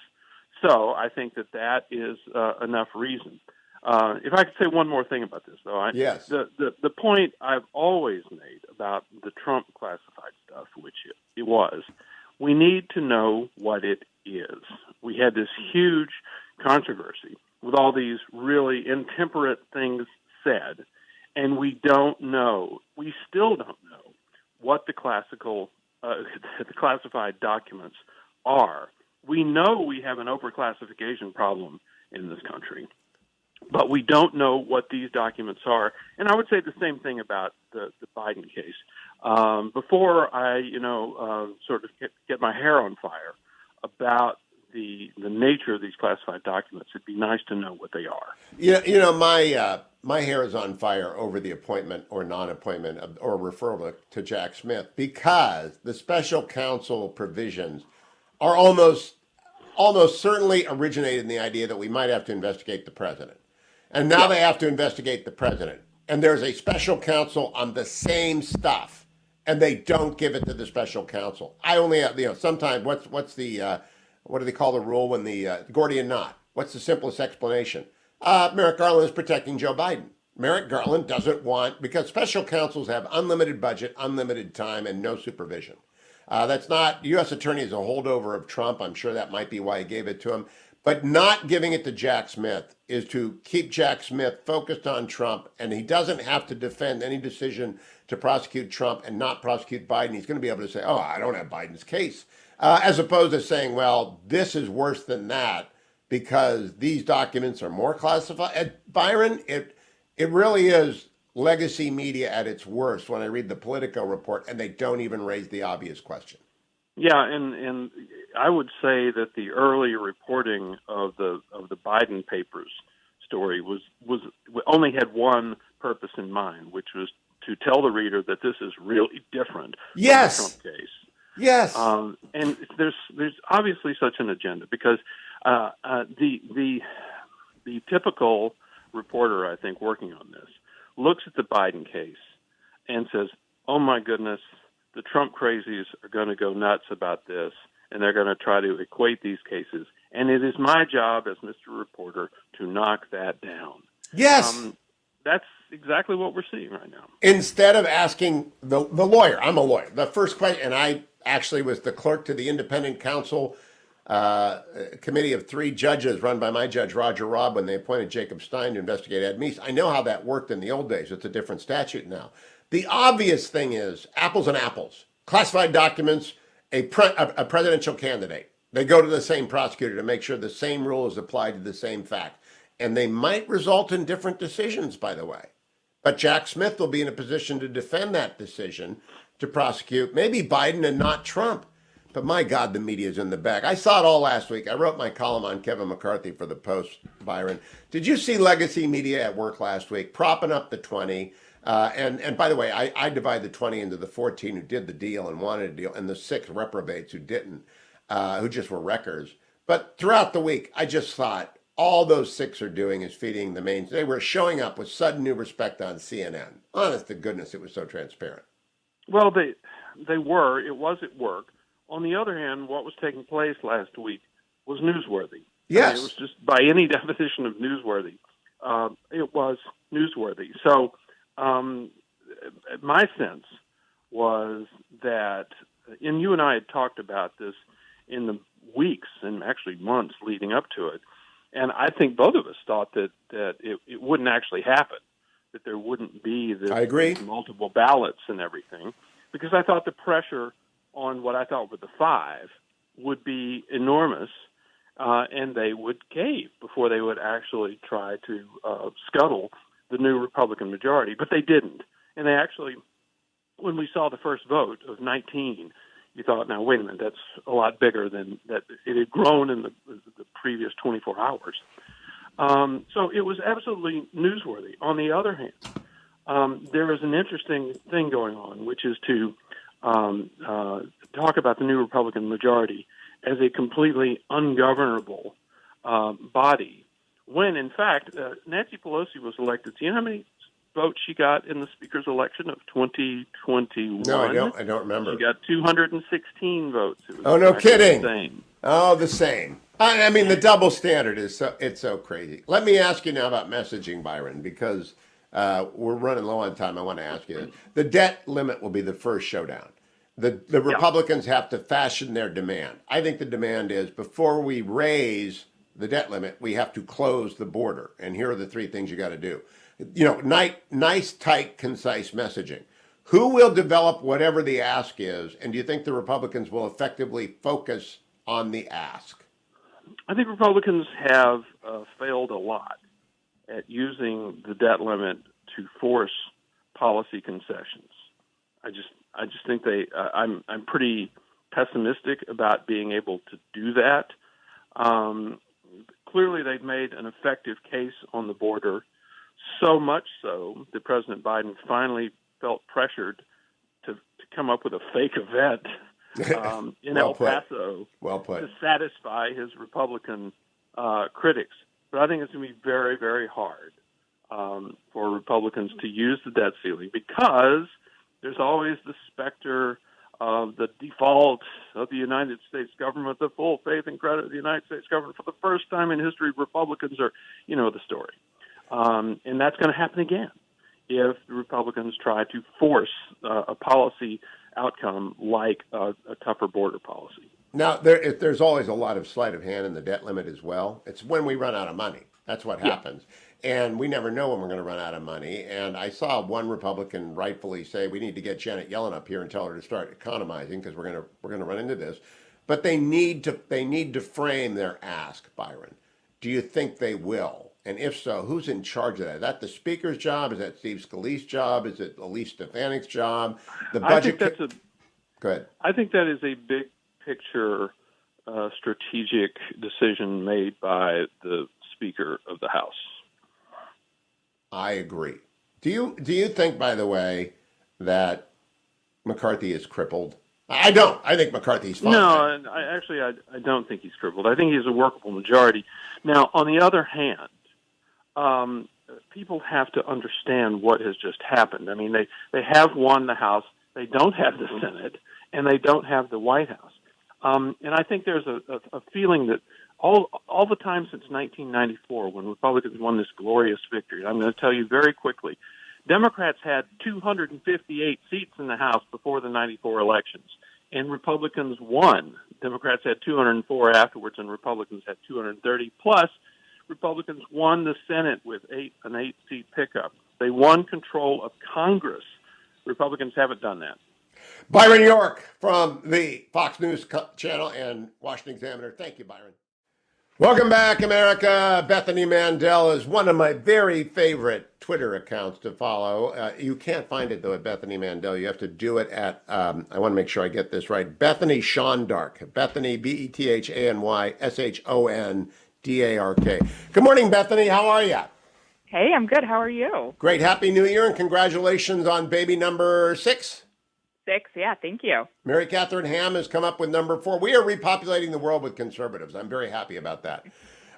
So I think that is enough reason. If I could say one more thing about this, though. Yes. The point I've always made about the Trump classified stuff, which it was, we need to know what it is. We had this huge controversy with all these really intemperate things said, and we still don't know what the classified documents are. We know we have an overclassification problem in this country, but we don't know what these documents are. And I would say the same thing about the Biden case. Before I, sort of get my hair on fire about the nature of these classified documents, it'd be nice to know what they are. My hair is on fire over the appointment or non-appointment or referral to Jack Smith, because the special counsel provisions are almost certainly originated in the idea that we might have to investigate the president. And now they have to investigate the president. And there's a special counsel on the same stuff, and they don't give it to the special counsel. I only have, sometimes what's the, what do they call the rule when the Gordian knot? What's the simplest explanation? Merrick Garland is protecting Joe Biden. Merrick Garland doesn't want, because special counsels have unlimited budget, unlimited time, and no supervision. That's not, U.S. attorney is a holdover of Trump. I'm sure that might be why he gave it to him. But not giving it to Jack Smith is to keep Jack Smith focused on Trump, and he doesn't have to defend any decision to prosecute Trump and not prosecute Biden. He's going to be able to say, I don't have Biden's case, as opposed to saying, well, this is worse than that because these documents are more classified. Byron, it really is legacy media at its worst when I read the Politico report and they don't even raise the obvious question. Yeah, and I would say that the early reporting of the Biden papers story was only had one purpose in mind, which was to tell the reader that this is really different from the Trump case. Yes. And there's obviously such an agenda because the typical reporter, I think, working on this looks at the Biden case and says, "Oh my goodness, the Trump crazies are going to go nuts about this, and they're going to try to equate these cases. And it is my job as Mr. Reporter to knock that down." Yes. That's exactly what we're seeing right now. Instead of asking the lawyer, I'm a lawyer, the first question, and I actually was the clerk to the independent counsel committee of 3 judges run by my judge, Roger Robb, when they appointed Jacob Stein to investigate Ed Meese. I know how that worked in the old days. It's a different statute now. The obvious thing is apples and apples. Classified documents, a presidential candidate. They go to the same prosecutor to make sure the same rule is applied to the same fact. And they might result in different decisions, by the way. But Jack Smith will be in a position to defend that decision to prosecute maybe Biden and not Trump. But my God, the media's in the back. I saw it all last week. I wrote my column on Kevin McCarthy for the Post, Byron. Did you see legacy media at work last week, propping up the 20? And by the way, I divide the 20 into the 14 who did the deal and wanted a deal, and the 6 reprobates who didn't, who just were wreckers. But throughout the week, I just thought all those 6 are doing is feeding the main. They were showing up with sudden new respect on CNN. Honest to goodness, it was so transparent. Well, they were. It was at work. On the other hand, what was taking place last week was newsworthy. Yes. I mean, it was just, by any definition of newsworthy, it was newsworthy. So my sense was that and you and I had talked about this in the weeks and actually months leading up to it, and I think both of us thought that it wouldn't actually happen, that there wouldn't be this I agree. multiple ballots and everything, because I thought the pressure on what I thought were the five would be enormous, and they would cave before they would actually try to scuttle the new Republican majority. But they didn't. And they actually, when we saw the first vote of 19, you thought, now, wait a minute, that's a lot bigger than that. It had grown in the previous 24 hours. So it was absolutely newsworthy. On the other hand, there is an interesting thing going on, which is to talk about the new Republican majority as a completely ungovernable body, when, in fact, Nancy Pelosi was elected. Do you know how many votes she got in the Speaker's election of 2021? No, I don't remember. She got 216 votes. It was Oh, no kidding. The same. Oh, the same. I mean, the double standard is it's so crazy. Let me ask you now about messaging, Byron, because we're running low on time. I want to ask you. The debt limit will be the first showdown. The Republicans have to fashion their demand. I think the demand is, before we raise the debt limit, we have to close the border. And here are the three things you got to do. Nice, tight, concise messaging. Who will develop whatever the ask is? And do you think the Republicans will effectively focus on the ask? I think Republicans have failed a lot at using the debt limit to force policy concessions. I just think I'm pretty pessimistic about being able to do that. Clearly, they've made an effective case on the border, so much so that President Biden finally felt pressured to come up with a fake event in El Paso to satisfy his Republican critics. But I think it's going to be very, very hard for Republicans to use the debt ceiling, because there's always the specter of the default of the United States government, the full faith and credit of the United States government. For the first time in history, Republicans are, the story. And that's going to happen again if the Republicans try to force a policy outcome like a tougher border policy. Now, there's always a lot of sleight of hand in the debt limit as well. It's when we run out of money. That's what happens. And we never know when we're going to run out of money. And I saw one Republican rightfully say, we need to get Janet Yellen up here and tell her to start economizing, because we're going to run into this. But they need to frame their ask, Byron. Do you think they will? And if so, who's in charge of that? Is that the Speaker's job? Is that Steve Scalise's job? Is it Elise Stefanik's job? The budget. Go ahead. I think that is a big picture strategic decision made by the Speaker of the House. I agree. Do you think, by the way, that McCarthy is crippled? I don't. I think McCarthy's fine. No, I don't think he's crippled. I think he's a workable majority. Now, on the other hand, people have to understand what has just happened. I mean, they have won the House, they don't have the Senate, and they don't have the White House. And I think there's a feeling that all the time since 1994, when Republicans won this glorious victory, and I'm going to tell you very quickly, Democrats had 258 seats in the House before the 94 elections, and Republicans won. Democrats had 204 afterwards, and Republicans had 230. Plus, Republicans won the Senate with an 8-seat pickup. They won control of Congress. Republicans haven't done that. Byron York from the Fox News channel and Washington Examiner. Thank you, Byron. Welcome back, America. Bethany Mandel is one of my very favorite Twitter accounts to follow. You can't find it, though, at Bethany Mandel. You have to do it at, I want to make sure I get this right, Bethany Shondark. Bethany, BethanyShondark. Good morning, Bethany. How are you? Hey, I'm good. How are you? Great. Happy New Year, and congratulations on baby number 6. 6, yeah, thank you. Mary Catherine Ham has come up with number 4. We are repopulating the world with conservatives. I'm very happy about that.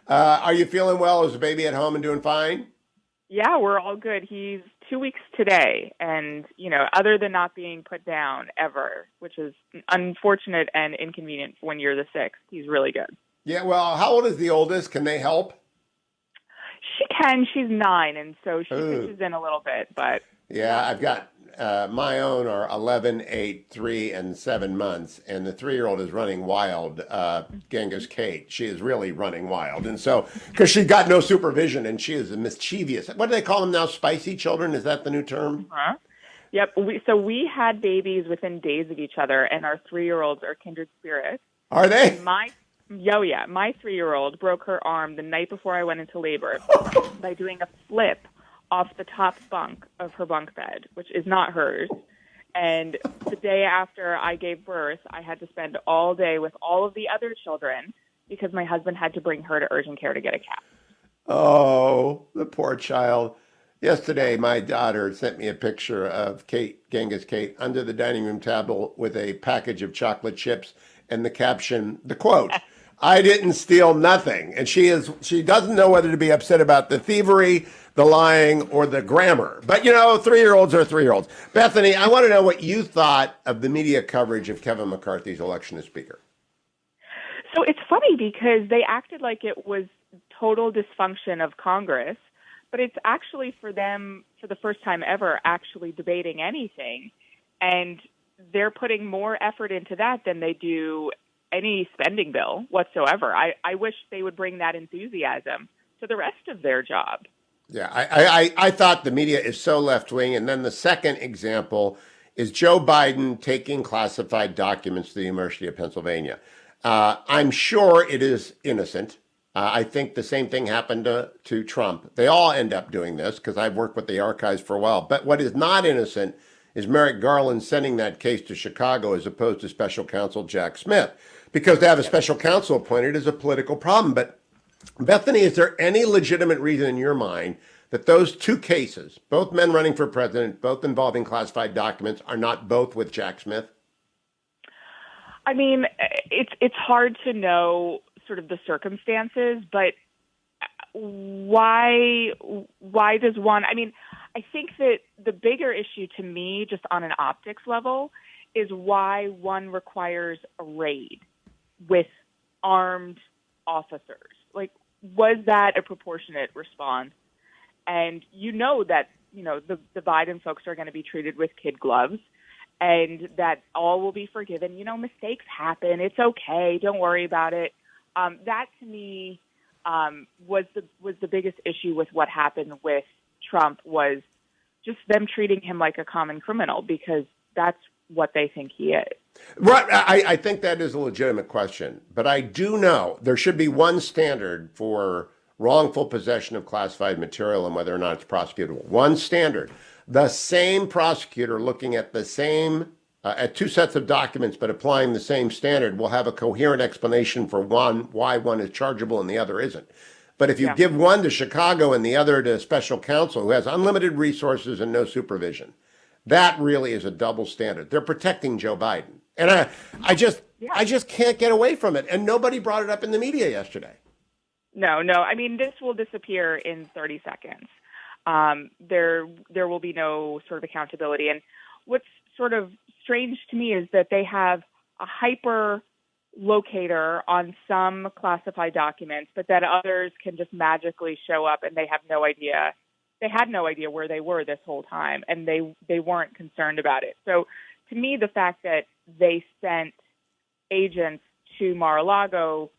Are you feeling well? Is the baby at home and doing fine? Yeah, we're all good. He's 2 weeks today. And, other than not being put down ever, which is unfortunate and inconvenient when you're the 6th, he's really good. Yeah, well, how old is the oldest? Can they help? She can. She's 9, and so she pitches in a little bit. But yeah, I've got my own are 11, 8, 3, and 7 months, and the 3-year-old is running wild. Genghis Kate, she is really running wild, and so because she got no supervision, and she is a mischievous. What do they call them now? Spicy children? Is that the new term? Uh-huh. Yep. We had babies within days of each other, and our 3-year-olds are kindred spirits. Are they? My 3-year-old broke her arm the night before I went into labor by doing a flip off the top bunk of her bunk bed, which is not hers. And the day after I gave birth, I had to spend all day with all of the other children because my husband had to bring her to urgent care to get a cast. Oh, the poor child. Yesterday, my daughter sent me a picture of Genghis Kate, under the dining room table with a package of chocolate chips and the caption, the quote, "I didn't steal nothing." And she doesn't know whether to be upset about the thievery, the lying, or the grammar. But, 3-year-olds are 3-year-olds. Bethany, I want to know what you thought of the media coverage of Kevin McCarthy's election as Speaker. So it's funny because they acted like it was total dysfunction of Congress, but it's actually for them, for the first time ever, actually debating anything. And they're putting more effort into that than they do any spending bill whatsoever. I wish they would bring that enthusiasm to the rest of their job. Yeah, I thought the media is so left-wing. And then the second example is Joe Biden taking classified documents to the University of Pennsylvania. I'm sure it is innocent. I think the same thing happened to Trump. They all end up doing this because I've worked with the archives for a while. But what is not innocent is Merrick Garland sending that case to Chicago as opposed to Special Counsel Jack Smith, because to have a special counsel appointed is a political problem. But Bethany, is there any legitimate reason in your mind that those two cases, both men running for president, both involving classified documents, are not both with Jack Smith? I mean, it's hard to know sort of the circumstances, but why does one? I mean, I think that the bigger issue to me, just on an optics level, is why one requires a raid with armed officers. Like, was that a proportionate response? And that the Biden folks are going to be treated with kid gloves, and that all will be forgiven. Mistakes happen. It's okay. Don't worry about it. That to me was the biggest issue with what happened with Trump, was just them treating him like a common criminal, because that's what they think he is. Right. I think that is a legitimate question, but I do know there should be one standard for wrongful possession of classified material and whether or not it's prosecutable. One standard. The same prosecutor looking at the same at two sets of documents but applying the same standard will have a coherent explanation for why one is chargeable and the other isn't. But if you give one to Chicago and the other to special counsel who has unlimited resources and no supervision, that really is a double standard. They're protecting Joe Biden. And I just can't get away from it. And nobody brought it up in the media yesterday. No. I mean, this will disappear in 30 seconds. There will be no sort of accountability. And what's sort of strange to me is that they have a hyper locator on some classified documents, but that others can just magically show up and they have no idea. They had no idea where they were this whole time, and they weren't concerned about it. So to me, the fact that they sent agents to Mar-a-Lago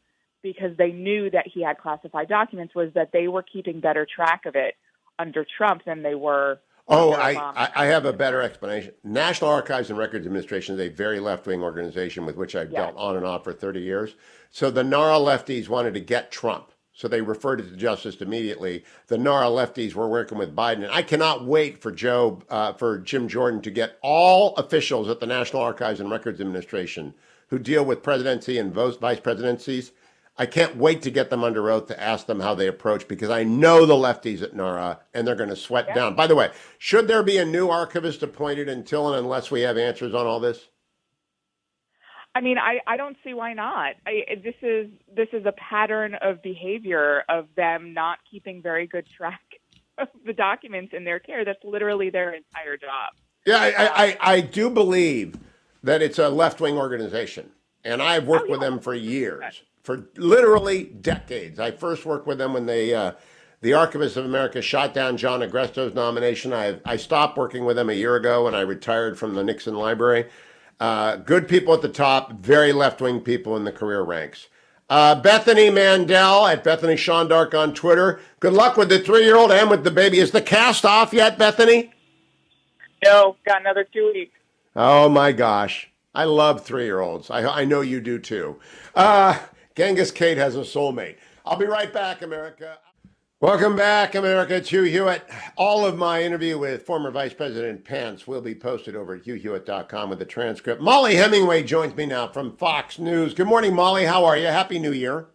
because they knew that he had classified documents was that they were keeping better track of it under Trump than they were. Oh, I have a better explanation. National Archives and Records Administration is a very left-wing organization with which I've dealt on and off for 30 years. So the NARA lefties wanted to get Trump. So they referred it to justice immediately. The NARA lefties were working with Biden. And I cannot wait for Jim Jordan to get all officials at the National Archives and Records Administration who deal with presidency and vice presidencies. I can't wait to get them under oath to ask them how they approach, because I know the lefties at NARA and they're going to sweat down. By the way, should there be a new archivist appointed until and unless we have answers on all this? I mean, I don't see why not. This is a pattern of behavior of them not keeping very good track of the documents in their care. That's literally their entire job. Yeah, I do believe that it's a left-wing organization, and I've worked with them for years, for literally decades. I first worked with them when they The Archivist of America shot down John Agresto's nomination. I stopped working with him a year ago when I retired from the Nixon Library. Good people at the top, very left-wing people in the career ranks. Bethany Mandel at Bethany Shondark on Twitter. Good luck with the 3-year-old and with the baby. Is the cast off yet, Bethany? No, got another 2 weeks. Oh, my gosh. I love 3-year-olds. I know you do, too. Genghis Kate has a soulmate. I'll be right back, America. Welcome back, America. It's Hugh Hewitt. All of my interview with former Vice President Pence will be posted over at hughhewitt.com with a transcript. Mollie Hemingway joins me now from Fox News. Good morning, Mollie. How are you? Happy New Year.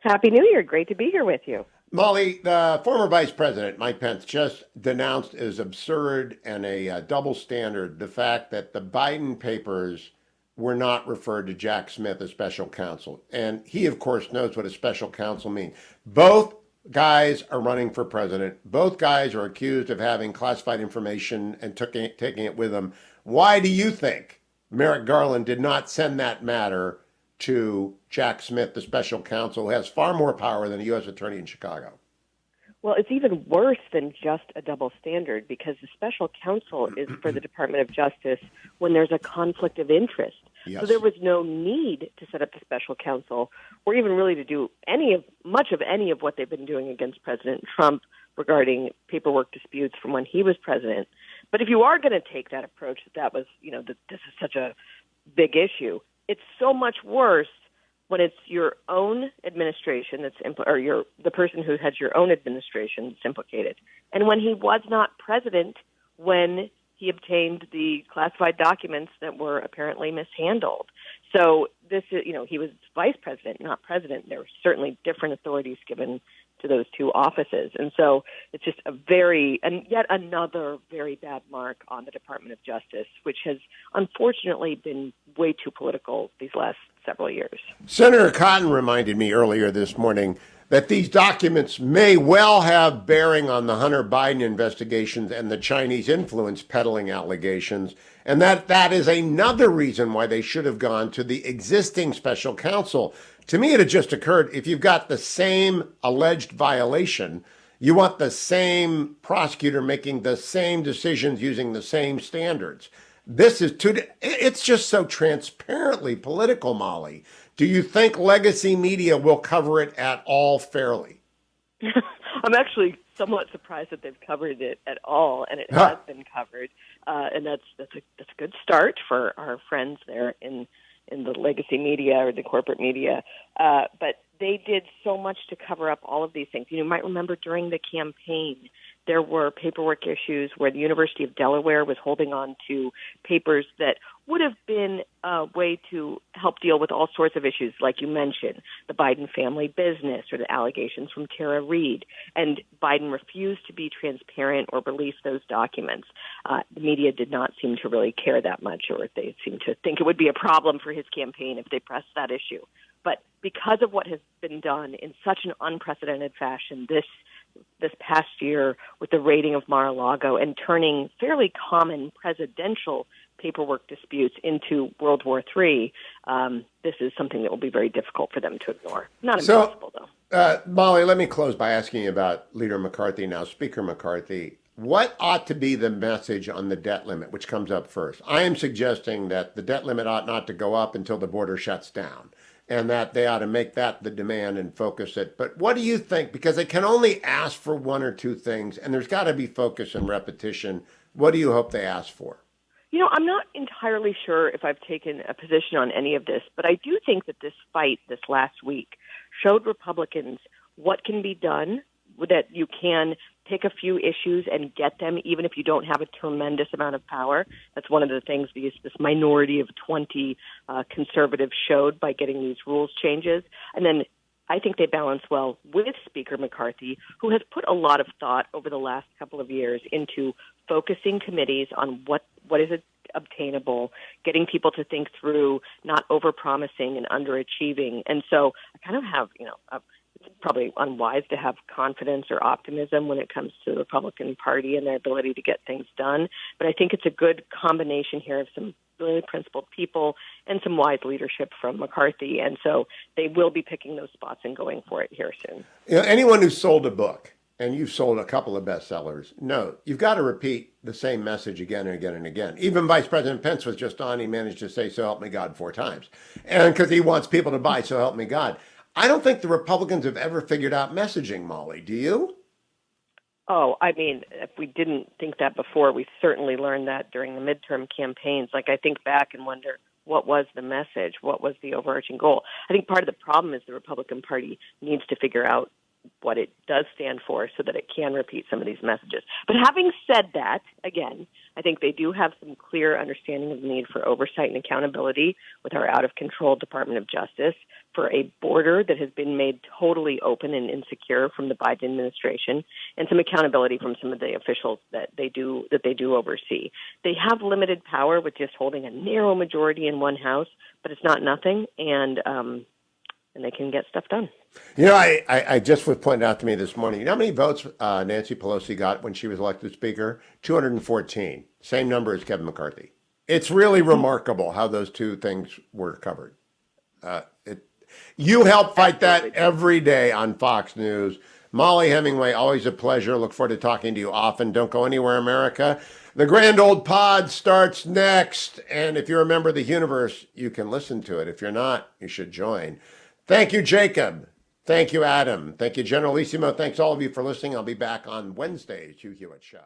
Happy New Year. Great to be here with you. Mollie, the former Vice President, Mike Pence, just denounced as absurd and a double standard the fact that the Biden papers were not referred to Jack Smith as special counsel. And he, of course, knows what a special counsel means. Both guys are running for president. Both guys are accused of having classified information and taking it with them. Why do you think Merrick Garland did not send that matter to Jack Smith, the special counsel, who has far more power than a U.S. attorney in Chicago? Well, it's even worse than just a double standard because the special counsel is for the Department of Justice when there's a conflict of interest. Yes. So there was no need to set up the special counsel or even really to do much of any of what they've been doing against President Trump regarding paperwork disputes from when he was president. But if you are going to take that approach, that was, that this is such a big issue, it's so much worse when it's your own administration the person who heads your own administration that's implicated. And when he was not president, when he obtained the classified documents that were apparently mishandled. So this is, he was vice president, not president. There were certainly different authorities given to those two offices. And so it's just yet another very bad mark on the Department of Justice, which has unfortunately been way too political these last several years. Senator Cotton reminded me earlier this morning that these documents may well have bearing on the Hunter Biden investigations and the Chinese influence peddling allegations, and that is another reason why they should have gone to the existing special counsel. To me, it had just occurred, if you've got the same alleged violation, you want the same prosecutor making the same decisions using the same standards. It's just so transparently political, Mollie. Do you think legacy media will cover it at all fairly? I'm actually somewhat surprised that they've covered it at all, and it has been covered. And that's a good start for our friends there in the legacy media or the corporate media. But they did so much to cover up all of these things. You might remember during the campaign, there were paperwork issues where the University of Delaware was holding on to papers that would have been a way to help deal with all sorts of issues, like you mentioned, the Biden family business or the allegations from Tara Reade. And Biden refused to be transparent or release those documents. The media did not seem to really care that much, or they seemed to think it would be a problem for his campaign if they pressed that issue. But because of what has been done in such an unprecedented fashion this past year with the raiding of Mar-a-Lago and turning fairly common presidential paperwork disputes into World War III, this is something that will be very difficult for them to ignore. Not impossible, though. Mollie, let me close by asking you about Leader McCarthy now, Speaker McCarthy. What ought to be the message on the debt limit, which comes up first? I am suggesting that the debt limit ought not to go up until the border shuts down, and that they ought to make that the demand and focus it. But what do you think? Because they can only ask for one or two things, and there's got to be focus and repetition. What do you hope they ask for? I'm not entirely sure if I've taken a position on any of this, but I do think that this fight this last week showed Republicans what can be done, that you can pick a few issues and get them, even if you don't have a tremendous amount of power. That's one of the things this minority of 20 conservatives showed by getting these rules changes. And then I think they balance well with Speaker McCarthy, who has put a lot of thought over the last couple of years into focusing committees on what is obtainable, getting people to think through, not overpromising and underachieving. And so I kind of have, it's probably unwise to have confidence or optimism when it comes to the Republican Party and their ability to get things done. But I think it's a good combination here of some really principled people and some wise leadership from McCarthy. And so they will be picking those spots and going for it here soon. Anyone who sold a book and you've sold a couple of bestsellers, no, you've got to repeat the same message again and again and again. Even Vice President Pence was just on, he managed to say, "So help me God," 4 times. And because he wants people to buy, "So help me God." I don't think the Republicans have ever figured out messaging, Mollie. Do you? Oh, I mean, if we didn't think that before, we certainly learned that during the midterm campaigns. Like, I think back and wonder, what was the message? What was the overarching goal? I think part of the problem is the Republican Party needs to figure out what it does stand for so that it can repeat some of these messages. But having said that, again, I think they do have some clear understanding of the need for oversight and accountability with our out-of-control Department of Justice, for a border that has been made totally open and insecure from the Biden administration, and some accountability from some of the officials that they do oversee. They have limited power with just holding a narrow majority in one house, but it's not nothing, and they can get stuff done. You know, I just was pointed out to me this morning, you know how many votes Nancy Pelosi got when she was elected Speaker? 214. Same number as Kevin McCarthy. It's really remarkable how those two things were covered. You help fight that every day on Fox News. Mollie Hemingway, always a pleasure. Look forward to talking to you often. Don't go anywhere, America. The Grand Old Pod starts next. And if you're a member of the universe, you can listen to it. If you're not, you should join. Thank you, Jacob. Thank you, Adam. Thank you, Generalissimo. Thanks all of you for listening. I'll be back on Wednesdays, Hugh Hewitt Show.